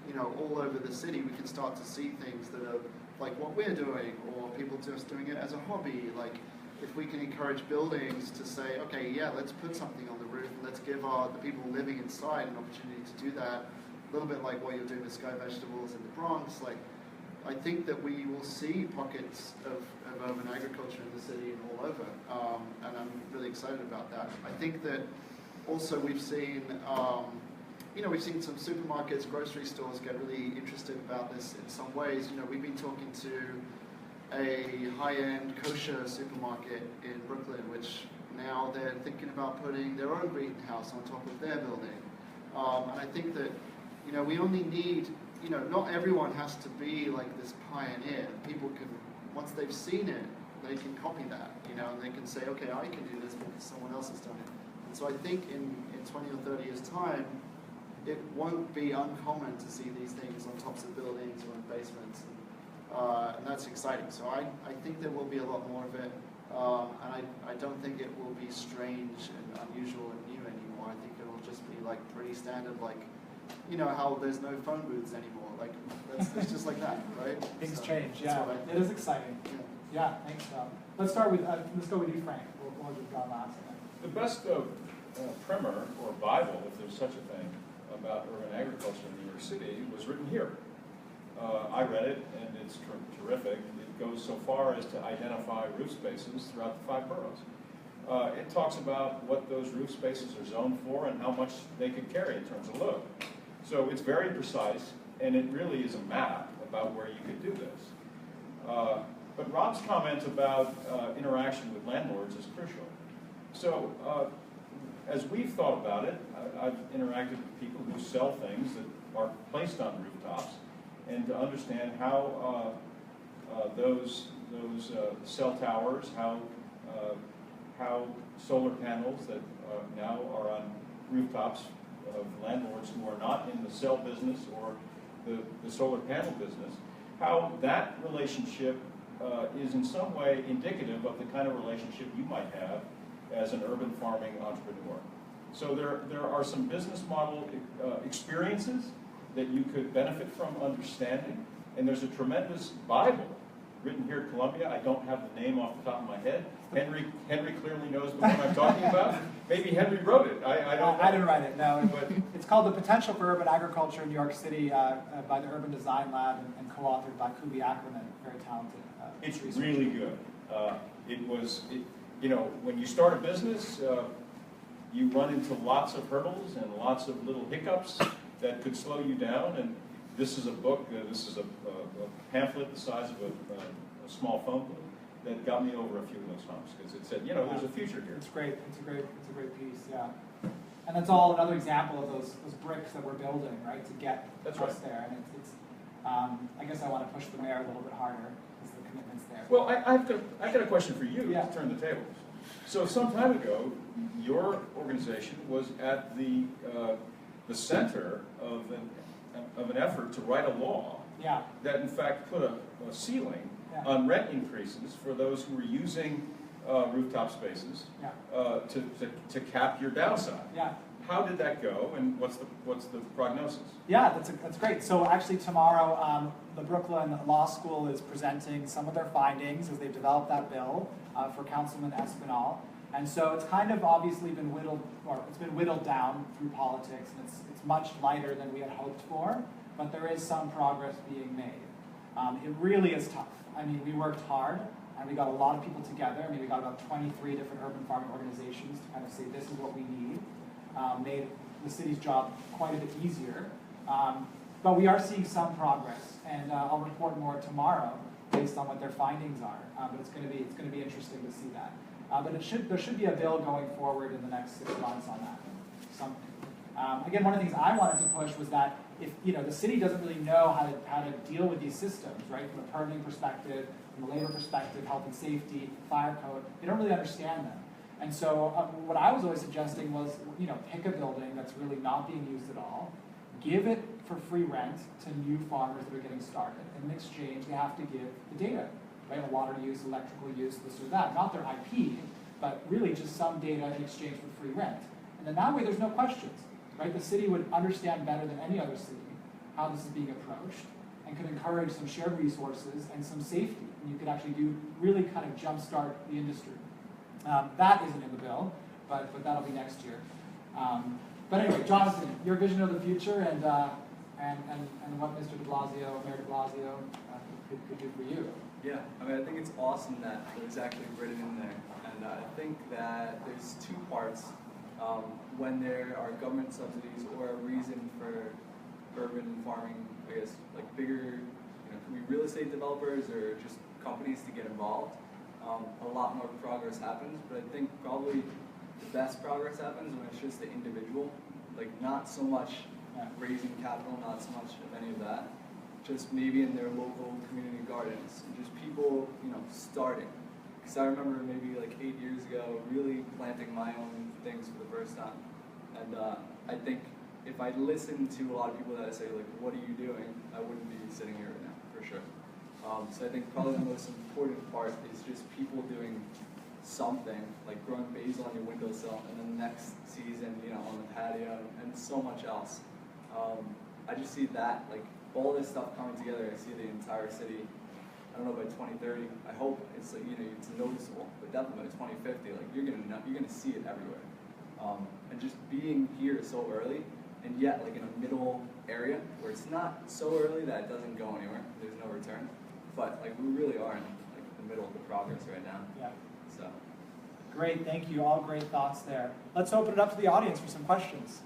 you know, all over the city, we can start to see things that are like what we're doing, or people just doing it as a hobby. Like, if we can encourage buildings to say, okay, yeah, let's put something on the roof, and let's give the people living inside an opportunity to do that, a little bit like what you're doing with Sky Vegetables in the Bronx. Like, I think that we will see pockets of urban agriculture in the city and all over, and I'm really excited about that. I think that also we've seen, you know, we've seen some supermarkets, grocery stores get really interested about this in some ways. You know, we've been talking to a high-end kosher supermarket in Brooklyn, which now they're thinking about putting their own greenhouse on top of their building. And I think that, you know, we only need, you know, not everyone has to be like this pioneer. People can, once they've seen it, they can copy that, you know, and they can say, okay, I can do this because someone else has done it. And so I think in 20 or 30 years' time, it won't be uncommon to see these things on tops of buildings or in basements. And that's exciting. So I think there will be a lot more of it, and I don't think it will be strange and unusual and new anymore. I think it'll just be like pretty standard, like, you know, how there's no phone booths anymore. Like, it's just like that, right? Things so change, yeah. It is exciting. Yeah, thanks. Let's start with, let's go with you, Frank. We'll just go last. The best primer, or Bible, if there's such a thing, about urban agriculture in New York City was written here. I read it, and it's terrific. It goes so far as to identify roof spaces throughout the 5 boroughs. It talks about what those roof spaces are zoned for and how much they could carry in terms of load. So it's very precise, and it really is a map about where you could do this. But Rob's comment about interaction with landlords is crucial. So as we've thought about it, I've interacted with people who sell things that are placed on rooftops, and to understand how those cell towers, how solar panels that now are on rooftops of landlords who are not in the cell business or the solar panel business, how that relationship is in some way indicative of the kind of relationship you might have as an urban farming entrepreneur. So there are some business model experiences that you could benefit from understanding, and there's a tremendous Bible written here at Columbia. I don't have the name off the top of my head. Henry clearly knows the one I'm talking about. Maybe Henry wrote it. I don't know. I didn't write it, no. But it's called The Potential for Urban Agriculture in New York City by the Urban Design Lab and co-authored by Kubi Ackerman, very talented. It's really good. When you start a business, you run into lots of hurdles and lots of little hiccups that could slow you down. And this is a book, this is a pamphlet the size of a small phone book that got me over a few of those humps, because it said, there's a future here. It's great. It's a great piece. Yeah. And that's all another example of those bricks that we're building, right, to get us there. And it's I guess I want to push the mayor a little bit harder because the commitment's there. Well, I've got a question for you to turn the tables. So some time ago, your organization was at the center of an effort to write a law that in fact put a ceiling on rent increases for those who were using rooftop spaces to cap your downside. How did that go, and what's the prognosis? Yeah, that's great. So actually tomorrow, the Brooklyn Law School is presenting some of their findings as they've developed that bill for Councilman Espinal. And so it's kind of obviously been whittled down through politics, and it's much lighter than we had hoped for, but there is some progress being made. It really is tough. I mean, we worked hard, and we got a lot of people together. I mean, we got about 23 different urban farming organizations to kind of say this is what we need. Made the city's job quite a bit easier. But we are seeing some progress, and I'll report more tomorrow based on what their findings are. But it's going to be interesting to see that. But there should be a bill going forward in the next 6 months on that. Again, one of the things I wanted to push was that if the city doesn't really know how to deal with these systems, right, from a permitting perspective, from a labor perspective, health and safety, fire code, they don't really understand them. And so what I was always suggesting was, pick a building that's really not being used at all, give it for free rent to new farmers that are getting started. And in exchange, they have to give the data, right? Water use, electrical use, this or that. Not their IP, but really just some data in exchange for free rent. And then that way, there's no questions, right? The city would understand better than any other city how this is being approached and could encourage some shared resources and some safety. And you could actually really kind of jumpstart the industry. That isn't in the bill, but that'll be next year. But anyway, Jonathan, your vision of the future and what Mr. de Blasio, Mayor de Blasio, could do for you. Yeah, I mean, I think it's awesome that it was actually written in there, and I think that there's two parts. When there are government subsidies or a reason for urban farming, I guess, like bigger, could be real estate developers or just companies to get involved. A lot more progress happens, but I think probably the best progress happens when it's just the individual, like not so much raising capital, not so much of any of that, just maybe in their local community gardens, and just people, starting. Because I remember maybe like 8 years ago, really planting my own things for the first time, and I think if I listened to a lot of people that say like, "What are you doing?" I wouldn't be sitting here right now for sure. So I think probably the most important part is just people doing something, like growing basil on your windowsill, and then next season, on the patio, and so much else. I just see that, like all this stuff coming together. I see the entire city. I don't know, by 2030, I hope it's like it's noticeable, but definitely by 2050, like you're gonna see it everywhere. And just being here so early, and yet like in a middle area where it's not so early that it doesn't go anywhere. There's no return. But like we really are in like the middle of the progress right now. Yeah. So. Great, thank you. All great thoughts there. Let's open it up to the audience for some questions.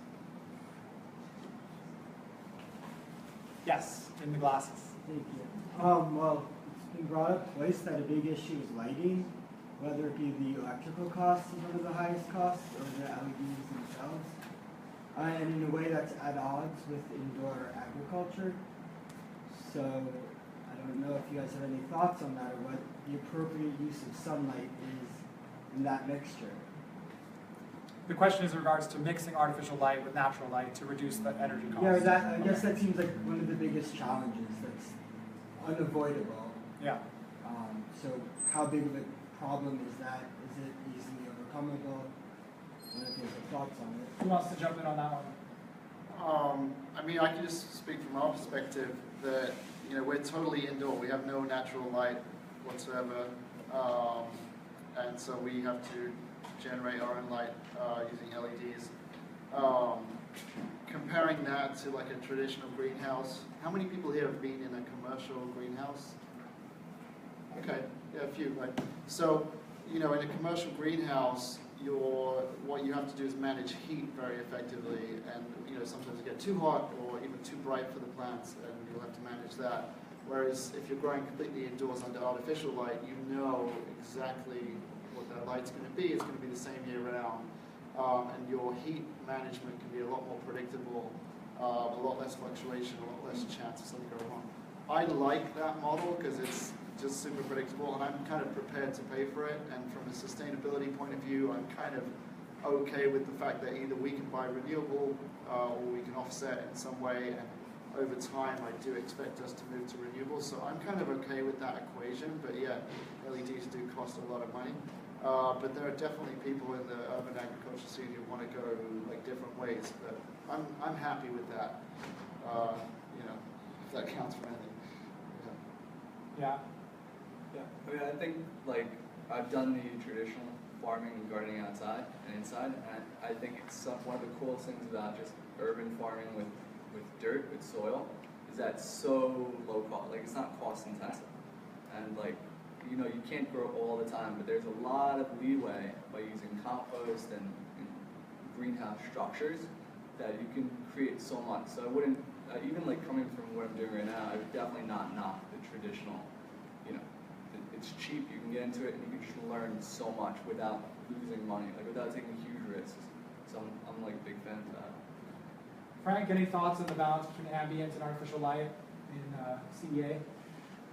Yes, in the glasses. Thank you. Well, it's been brought up twice that a big issue is lighting, whether it be the electrical costs is one of the highest costs or the LEDs themselves. And in a way that's at odds with indoor agriculture. So I don't know if you guys have any thoughts on that or what the appropriate use of sunlight is in that mixture. The question is in regards to mixing artificial light with natural light to reduce the energy costs. Yeah, I guess that seems like one of the biggest challenges that's unavoidable. Yeah. So how big of a problem is that? Is it easily overcomable? What are your thoughts on it? Who wants to jump in on that one? I mean, I can just speak from our perspective that, we're totally indoor. We have no natural light whatsoever. And so we have to generate our own light using LEDs. Comparing that to like a traditional greenhouse, how many people here have been in a commercial greenhouse? Okay, yeah, a few, right? So, in a commercial greenhouse, what you have to do is manage heat very effectively, and sometimes it get too hot or even too bright for the plants, and you'll have to manage that. Whereas if you're growing completely indoors under artificial light, you know exactly what that light's going to be. It's going to be the same year round, and your heat management can be a lot more predictable, a lot less fluctuation, a lot less chance of something going wrong. I like that model because it's just super predictable, and I'm kind of prepared to pay for it. And from a sustainability point of view, I'm kind of okay with the fact that either we can buy renewable or we can offset in some way. And over time, I do expect us to move to renewables. So I'm kind of okay with that equation. But yeah, LEDs do cost a lot of money. But there are definitely people in the urban agriculture scene who want to go like different ways. But I'm happy with that. If that counts for anything. Yeah. Yeah, I mean, I think like I've done the traditional farming and gardening outside and inside, and I think it's one of the coolest things about just urban farming with dirt, with soil, is that it's so low cost, like it's not cost intensive, and like you can't grow all the time, but there's a lot of leeway by using compost and greenhouse structures that you can create so much. So I wouldn't even like coming from what I'm doing right now, I would definitely not knock the traditional. It's cheap, you can get into it, and you can just learn so much without losing money, like without taking huge risks. So I'm like a big fan of that. Frank, any thoughts on the balance between ambient and artificial light in CEA?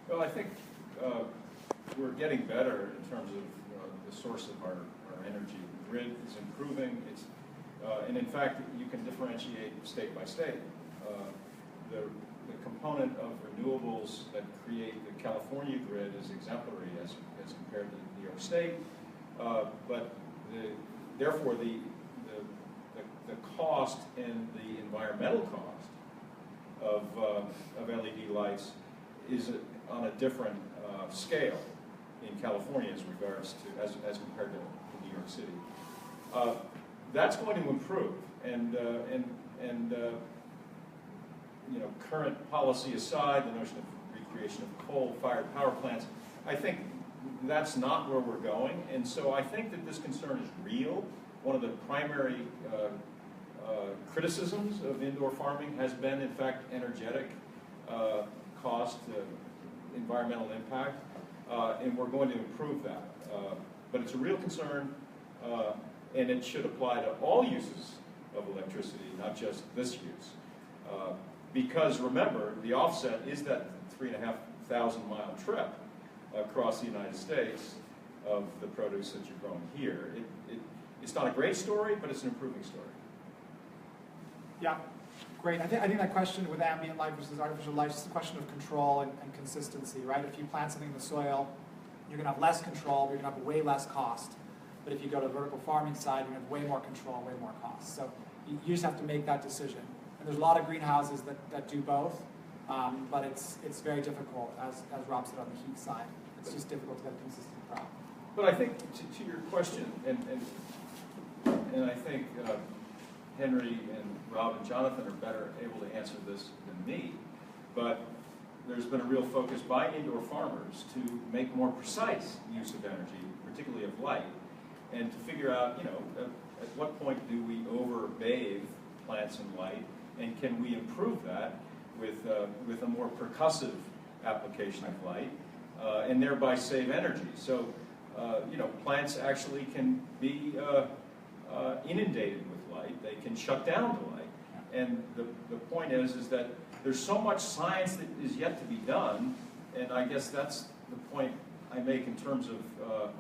Well, I think we're getting better in terms of the source of our energy. The grid is improving. And in fact, you can differentiate state by state. The component of renewables that create the California grid is exemplary as compared to New York State, but therefore the cost and the environmental cost of LED lights is on a different scale in California as compared to New York City. That's going to improve, and current policy aside, the notion of recreation of coal-fired power plants, I think that's not where we're going, and so I think that this concern is real. One of the primary criticisms of indoor farming has been, in fact, energetic cost, environmental impact, and we're going to improve that. But it's a real concern, and it should apply to all uses of electricity, not just this use. Because remember, the offset is that 3,500-mile trip across the United States of the produce that you're growing here. It's not a great story, but it's an improving story. Yeah, great. I think that question with ambient light versus artificial light is just a question of control and consistency, right? If you plant something in the soil, you're going to have less control, but you're going to have way less cost. But if you go to the vertical farming side, you're going to have way more control, way more cost. So you just have to make that decision. And there's a lot of greenhouses that do both, but it's very difficult, as Rob said, on the heat side. It's just difficult to get a consistent crop. But I think to your question, and I think Henry and Rob and Jonathan are better able to answer this than me, but there's been a real focus by indoor farmers to make more precise use of energy, particularly of light, and to figure out, at what point do we overbathe plants in light, and can we improve that with a more percussive application of light, and thereby save energy. So, plants actually can be inundated with light. They can shut down the light. And the point is that there's so much science that is yet to be done, and I guess that's the point I make in terms of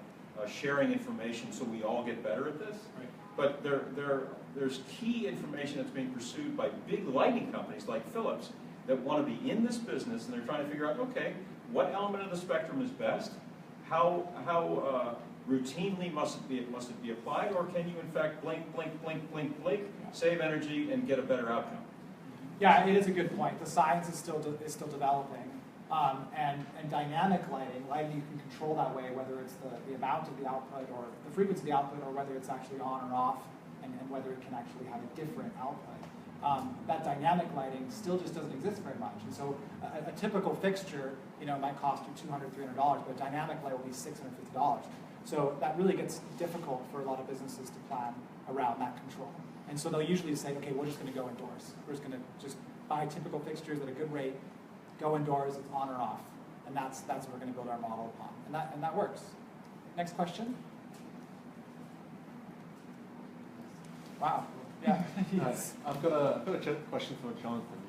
sharing information so we all get better at this. Right. But there's key information that's being pursued by big lighting companies like Philips that want to be in this business, and they're trying to figure out, okay, what element of the spectrum is best, how routinely must it be applied, or can you in fact blink, save energy, and get a better outcome? Yeah, it is a good point. The science is still developing, and dynamic lighting you can control that way, whether it's the amount of the output or the frequency of the output, or whether it's actually on or off, and whether it can actually have a different output. That dynamic lighting still just doesn't exist very much, and so a typical fixture, might cost you $200, $300, but a dynamic light will be $650. So that really gets difficult for a lot of businesses to plan around that control. And so they'll usually say, okay, we're just going to go indoors. We're just going to just buy typical fixtures at a good rate, go indoors, it's on or off. And that's what we're going to build our model upon. And that works. Next question. Wow. Yeah. Yes. I've got a question for Jonathan.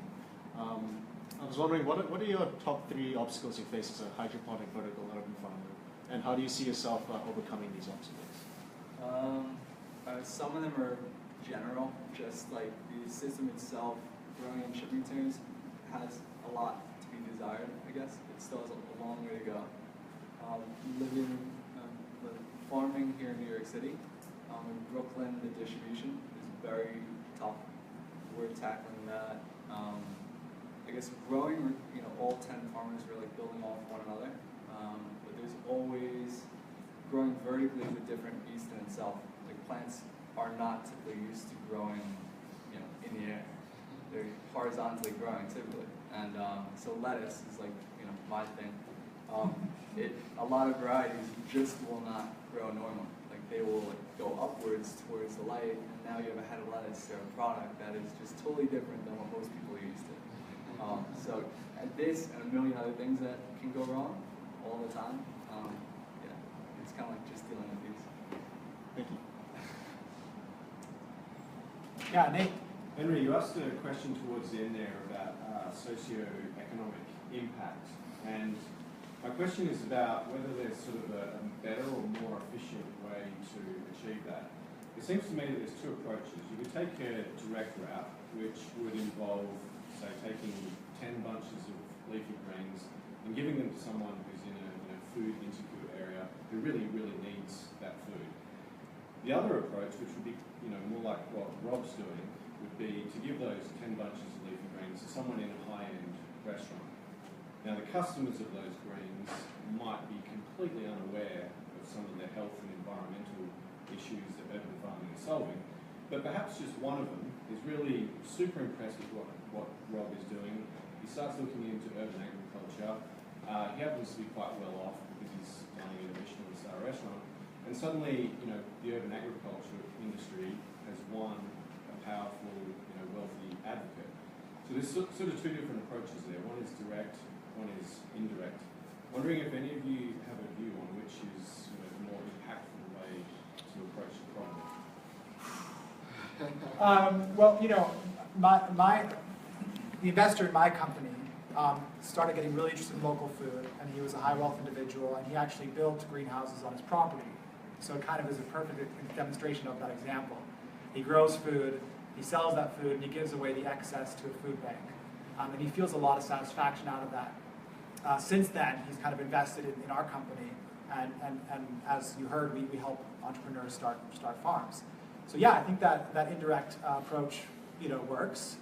I was wondering, what are your top 3 obstacles you face as a hydroponic vertical urban farmer? And how do you see yourself overcoming these obstacles? Some of them are general, just like the system itself, growing in shipping containers, has a lot to be desired, I guess. It still has a long way to go. Farming here in New York City, in Brooklyn, the distribution is very tough. We're tackling that. I guess growing, all 10 farmers are like building off one another. But there's always, growing vertically is a different beast in itself. Like plants are not typically used to growing, in the air. They're horizontally growing typically. And so lettuce is like, my thing. A lot of varieties just will not grow normally. Like they will go upwards towards the light, and now you have a head of lettuce or a product that is just totally different than what most people are used to. So at this and a million other things that can go wrong all the time, it's kind of like just dealing with these. Thank you. Yeah, Nate. Henry, you asked a question towards the end there about socio-economic impact, and my question is about whether there's sort of a better or more efficient way to achieve that. It seems to me that there's 2 approaches. You could take a direct route, which would involve, say, taking 10 bunches of leafy greens and giving them to someone who's in a food insecure area who really, really needs that food. The other approach, which would be more like what Rob's doing, would be to give those 10 bunches of leafy greens to someone in a high-end restaurant. Now, the customers of those greens might be completely unaware of some of the health and environmental issues that urban farming is solving, but perhaps just one of them is really super impressed with what Rob is doing. He starts looking into urban agriculture. He happens to be quite well off because he's dining at a Michelin-star restaurant, and suddenly, the urban agriculture industry has won a powerful, wealthy advocate. So there's sort of 2 different approaches there. One is direct, one is indirect. Wondering if any of you have a view on which is the more impactful way to approach the problem. Well, the investor in my company started getting really interested in local food, and he was a high wealth individual, and he actually built greenhouses on his property. So it kind of is a perfect demonstration of that example. He grows food, he sells that food, and he gives away the excess to a food bank. And he feels a lot of satisfaction out of that. Since then, he's kind of invested in our company, and as you heard, we help entrepreneurs start farms. So yeah, I think that indirect approach, works.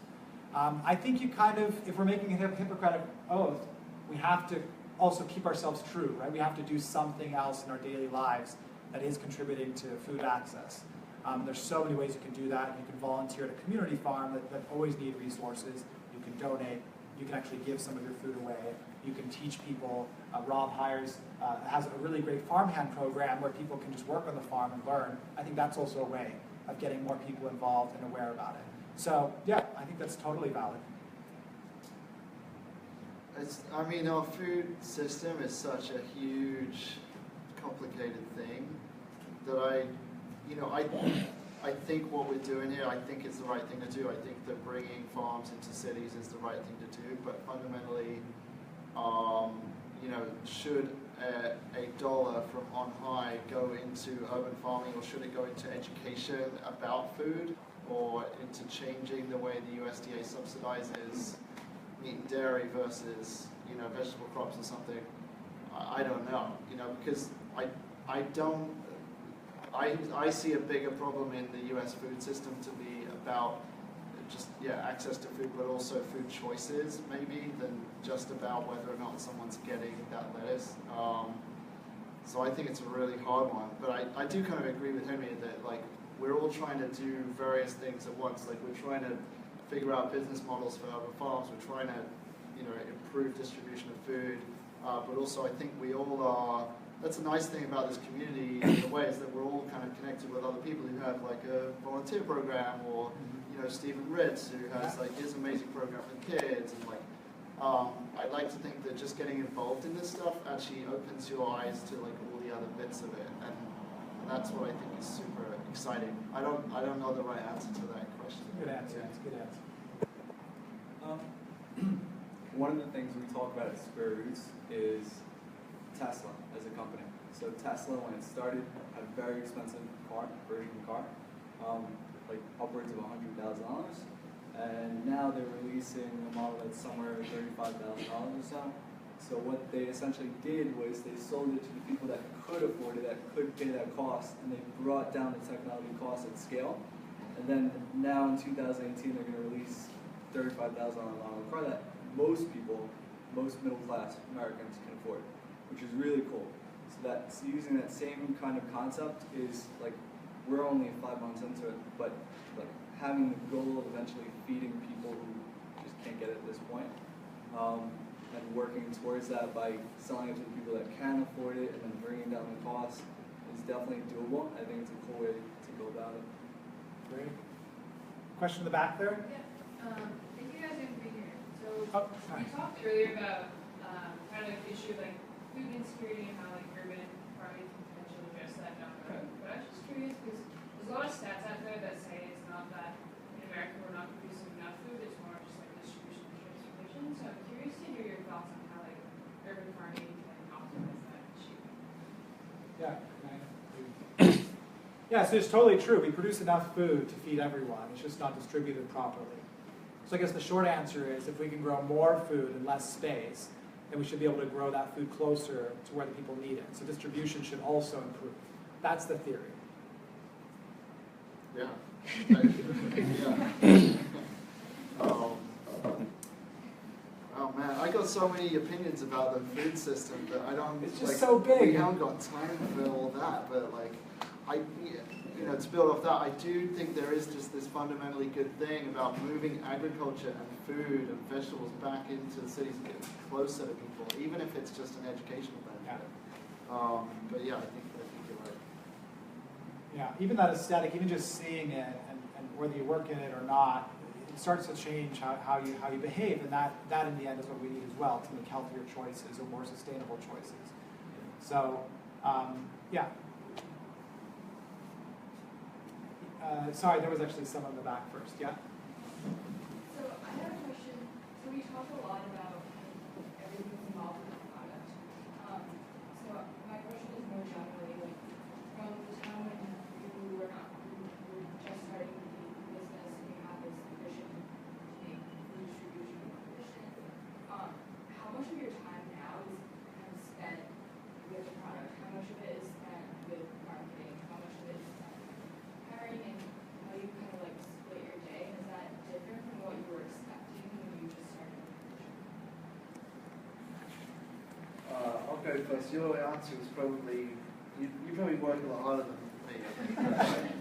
I think you kind of, if we're making a Hippocratic oath, we have to also keep ourselves true, right? We have to do something else in our daily lives that is contributing to food access. There's so many ways you can do that. You can volunteer at a community farm that always need resources. You can donate. You can actually give some of your food away. You can teach people. Rob has a really great farmhand program where people can just work on the farm and learn. I think that's also a way of getting more people involved and aware about it. So yeah, I think that's totally valid. Our food system is such a huge, complicated thing that I think what we're doing here, I think it's the right thing to do. I think that bringing farms into cities is the right thing to do, but fundamentally, should a dollar from on high go into urban farming, or should it go into education about food, or into changing the way the USDA subsidizes meat and dairy versus vegetable crops or something? I don't know, you know, because I see a bigger problem in the US food system to be about just, access to food, but also food choices, maybe, than just about whether or not someone's getting that lettuce. So I think it's a really hard one, but I do kind of agree with Henry that, like, we're all trying to do various things at once. Like, we're trying to figure out business models for urban farms, we're trying to, you know, improve distribution of food, but also I think we all are. That's a nice thing about this community in a way, is that we're all kind of connected with other people who have like a volunteer program, or you know, Stephen Ritz, who has like his amazing program for kids, and like I'd like to think that just getting involved in this stuff actually opens your eyes to like all the other bits of it, and that's what I think is super exciting. I don't know the right answer to that question. Good answer. It's a good answer. One of the things we talk about at Square Roots is Tesla as a company. So Tesla, when it started, had a very expensive version car, like upwards of $100,000, and now they're releasing a model that's somewhere $35,000 or so. So what they essentially did was they sold it to the people that could afford it, that could pay that cost, and they brought down the technology cost at scale. And then now in 2018, they're going to release $35,000 model car that most people, most middle-class Americans can afford, which is really cool. So that's using that same kind of concept is like, we're only 5 months into it, but like having the goal of eventually feeding people who just can't get it at this point, and working towards that by selling it to the people that can afford it and then bringing down the cost is definitely doable. I think it's a cool way to go about it. Great. Question in the back there? Yeah. Thank you guys for being here. So sorry. you talked earlier about kind of issue like food insecurity and how like urban farming can potentially address that down the road. But I was just curious because there's a lot of stats out there that say it's not that in America we're not producing enough food, it's more just like distribution and transportation. So I'm curious to hear your thoughts on how like urban farming can optimize that issue. Yeah. Yeah, so it's totally true. We produce enough food to feed everyone. It's just not distributed properly. So I guess the short answer is if we can grow more food in less space, then we should be able to grow that food closer to where the people need it. So distribution should also improve. That's the theory. Yeah. Yeah. Oh man, I got so many opinions about the food system that I don't. It's just like, so big. We haven't got time for all that, but like, you know, to build off that, I do think there is just this fundamentally good thing about moving agriculture and food and vegetables back into the cities and getting closer to people, even if it's just an educational benefit. But yeah, I think you're right. Yeah, even that aesthetic, even just seeing it, and whether you work in it or not, it starts to change how you behave, and that in the end is what we need as well, to make healthier choices or more sustainable choices. So, yeah. Sorry, there was actually someone in the back first. Yeah? So I have a question. So we talk a lot about everything involved in the product. So my question is more generally, like, from the time when you were just starting the business and you have this vision to make food distribution more efficient, how much of your time now is kind of spent with the product? How much of it is spent with marketing? How much of it is spent hiring, and how you kind of like split your day? Is that different from what you were expecting when you just started? I'll go first. Your answer is probably, you probably work a lot harder than me, I think.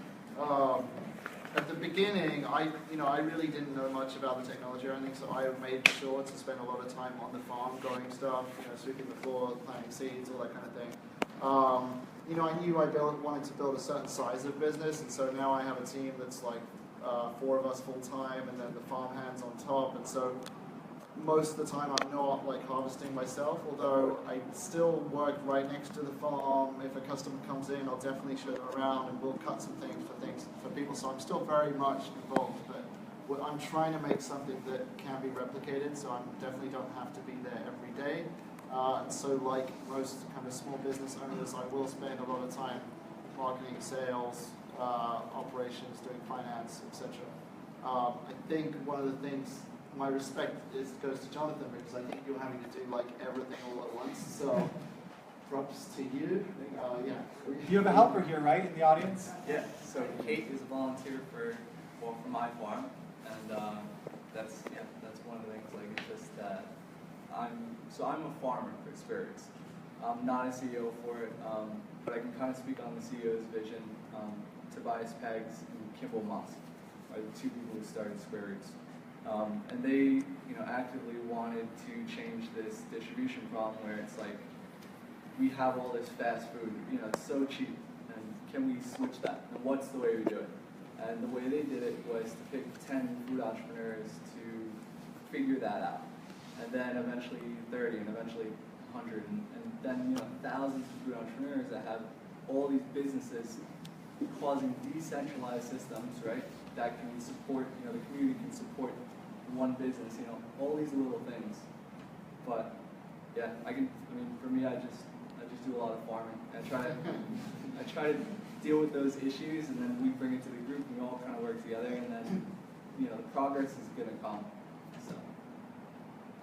At the beginning, I really didn't know much about the technology or anything, so I made sure to spend a lot of time on the farm growing stuff, sweeping the floor, planting seeds, all that kind of thing. I knew I wanted to build a certain size of business, and so now I have a team that's like 4 of us full time, and then the farm hands on top, and so most of the time I'm not like harvesting myself, although I still work right next to the farm. If a customer comes in, I'll definitely show them around, and we'll cut some things for people, so I'm still very much involved, but I'm trying to make something that can be replicated, so I definitely don't have to be there every day. And so like most kind of small business owners, I will spend a lot of time marketing, sales, operations, doing finance, etc. I think one of the things, my respect goes to Jonathan, because I think you're having to do like everything all at once. So props to you. Yeah. You have a helper here, right, in the audience? Yeah, so Kate is a volunteer for my farm, and that's one of the things. Like, it's just that I'm a farmer for Square Roots. I'm not a CEO for it, but I can kind of speak on the CEO's vision. Tobias Peggs and Kimball Moss are the two people who started Square Roots, and they actively wanted to change this distribution problem where it's like, we have all this fast food, it's so cheap, and can we switch that? And what's the way we do it? And the way they did it was to pick 10 food entrepreneurs to figure that out. And then eventually 30, and eventually 100, and then thousands of food entrepreneurs that have all these businesses causing decentralized systems, right? That can support, the community can support one business, all these little things. But yeah, for me, I just do a lot of farming. I try to deal with those issues, and then we bring it to the group, and we all kind of work together, and then the progress is gonna come. So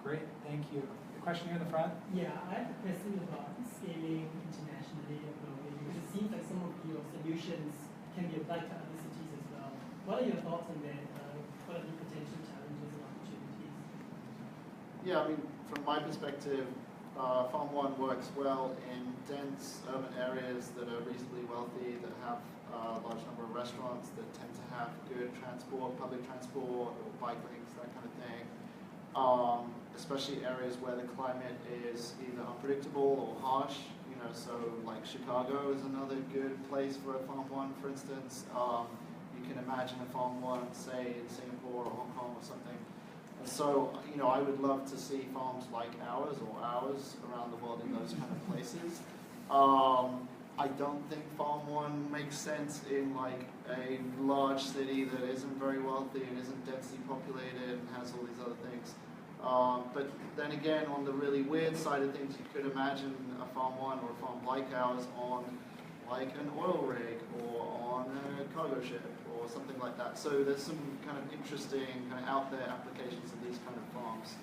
Great, thank you. The question here in the front. Yeah, I have a question about scaling internationally and globally, because it seems like some of your solutions can be applied to other cities as well. What are your thoughts on that? What are the potential challenges and opportunities? Yeah, from my perspective, Farm.one works well in dense urban areas that are reasonably wealthy, that have a large number of restaurants, that tend to have good transport, public transport, or bike links, that kind of thing. Especially areas where the climate is either unpredictable or harsh. So like Chicago is another good place for a Farm.one, for instance. You can imagine a Farm.one, say, in Singapore or Hong Kong or something. And so, I would love to see farms like ours around the world in those kind of places. I don't think Farm.one makes sense in like a large city that isn't very wealthy and isn't densely populated and has all these other things. But then again, on the really weird side of things, you could imagine a Farm.one or a farm like ours on like an oil rig or on a cargo ship or something like that. So there's some kind of interesting, kind of out there applications of these kind of farms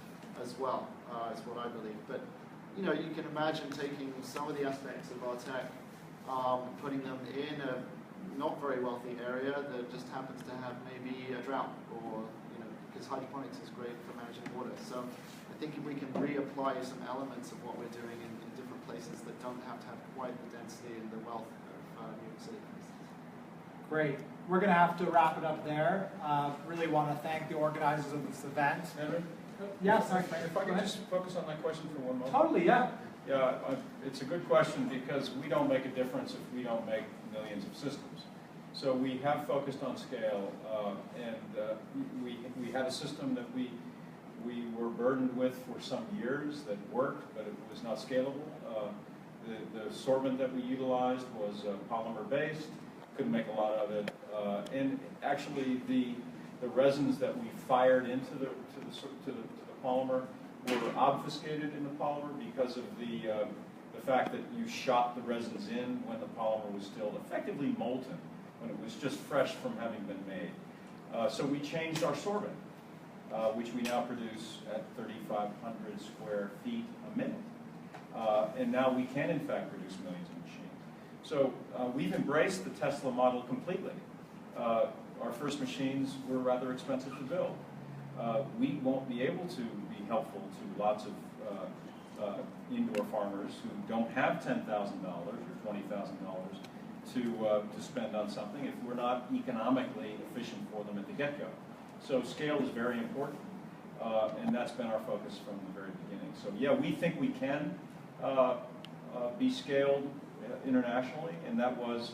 as well, is what I believe. But you can imagine taking some of the aspects of our tech, putting them in a not very wealthy area that just happens to have maybe a drought, or because hydroponics is great for managing water. So I think if we can reapply some elements of what we're doing in different places that don't have to have quite the density and the wealth of New York City, for instance. Great. We're going to have to wrap it up there. Really want to thank the organizers of this event. Yeah, sorry. If I could just focus on that question for one moment. Totally, yeah. Yeah, it's a good question, because we don't make a difference if we don't make millions of systems. So we have focused on scale, and we had a system that we were burdened with for some years that worked, but it was not scalable. The assortment that we utilized was polymer-based, couldn't make a lot of it, and actually the resins that we fired into the polymer were obfuscated in the polymer because of the fact that you shot the resins in when the polymer was still effectively molten, when it was just fresh from having been made. So we changed our sorbent, which we now produce at 3,500 square feet a minute. And now we can, in fact, produce millions of machines. So we've embraced the Tesla model completely. Our first machines were rather expensive to build. We won't be able to be helpful to lots of indoor farmers who don't have $10,000 or $20,000 to spend on something if we're not economically efficient for them at the get-go. So scale is very important, and that's been our focus from the very beginning. So yeah, we think we can be scaled internationally, and that was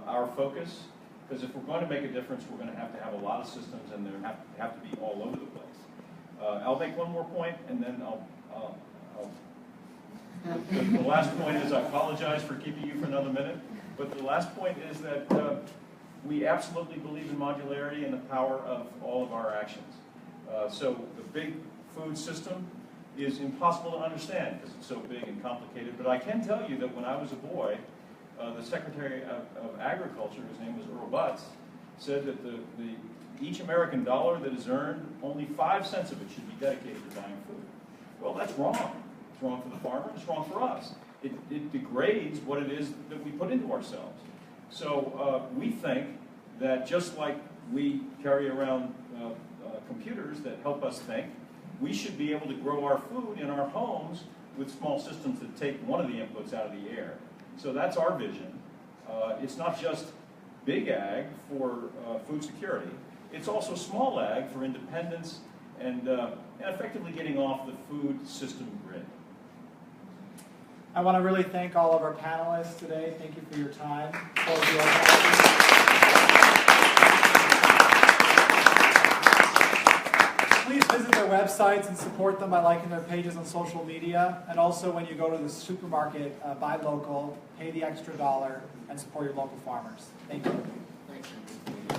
our focus. Because if we're going to make a difference, we're going to have a lot of systems, and they have to be all over the place. I'll make one more point, and then the last point is, I apologize for keeping you for another minute, but the last point is that we absolutely believe in modularity and the power of all of our actions. So the big food system is impossible to understand because it's so big and complicated, but I can tell you that when I was a boy, the Secretary of Agriculture, whose name was Earl Butz, said that each American dollar that is earned, only 5 cents of it should be dedicated to buying food. Well, that's wrong. It's wrong for the farmer, it's wrong for us. it degrades what it is that we put into ourselves. So we think that just like we carry around computers that help us think, we should be able to grow our food in our homes with small systems that take one of the inputs out of the air. So that's our vision. It's not just big ag for food security, it's also small ag for independence and effectively getting off the food system grid. I want to really thank all of our panelists today. Thank you for your time. Please visit their websites and support them by liking their pages on social media. And also when you go to the supermarket, buy local, pay the extra $1, and support your local farmers. Thank you. Thanks, Andrew.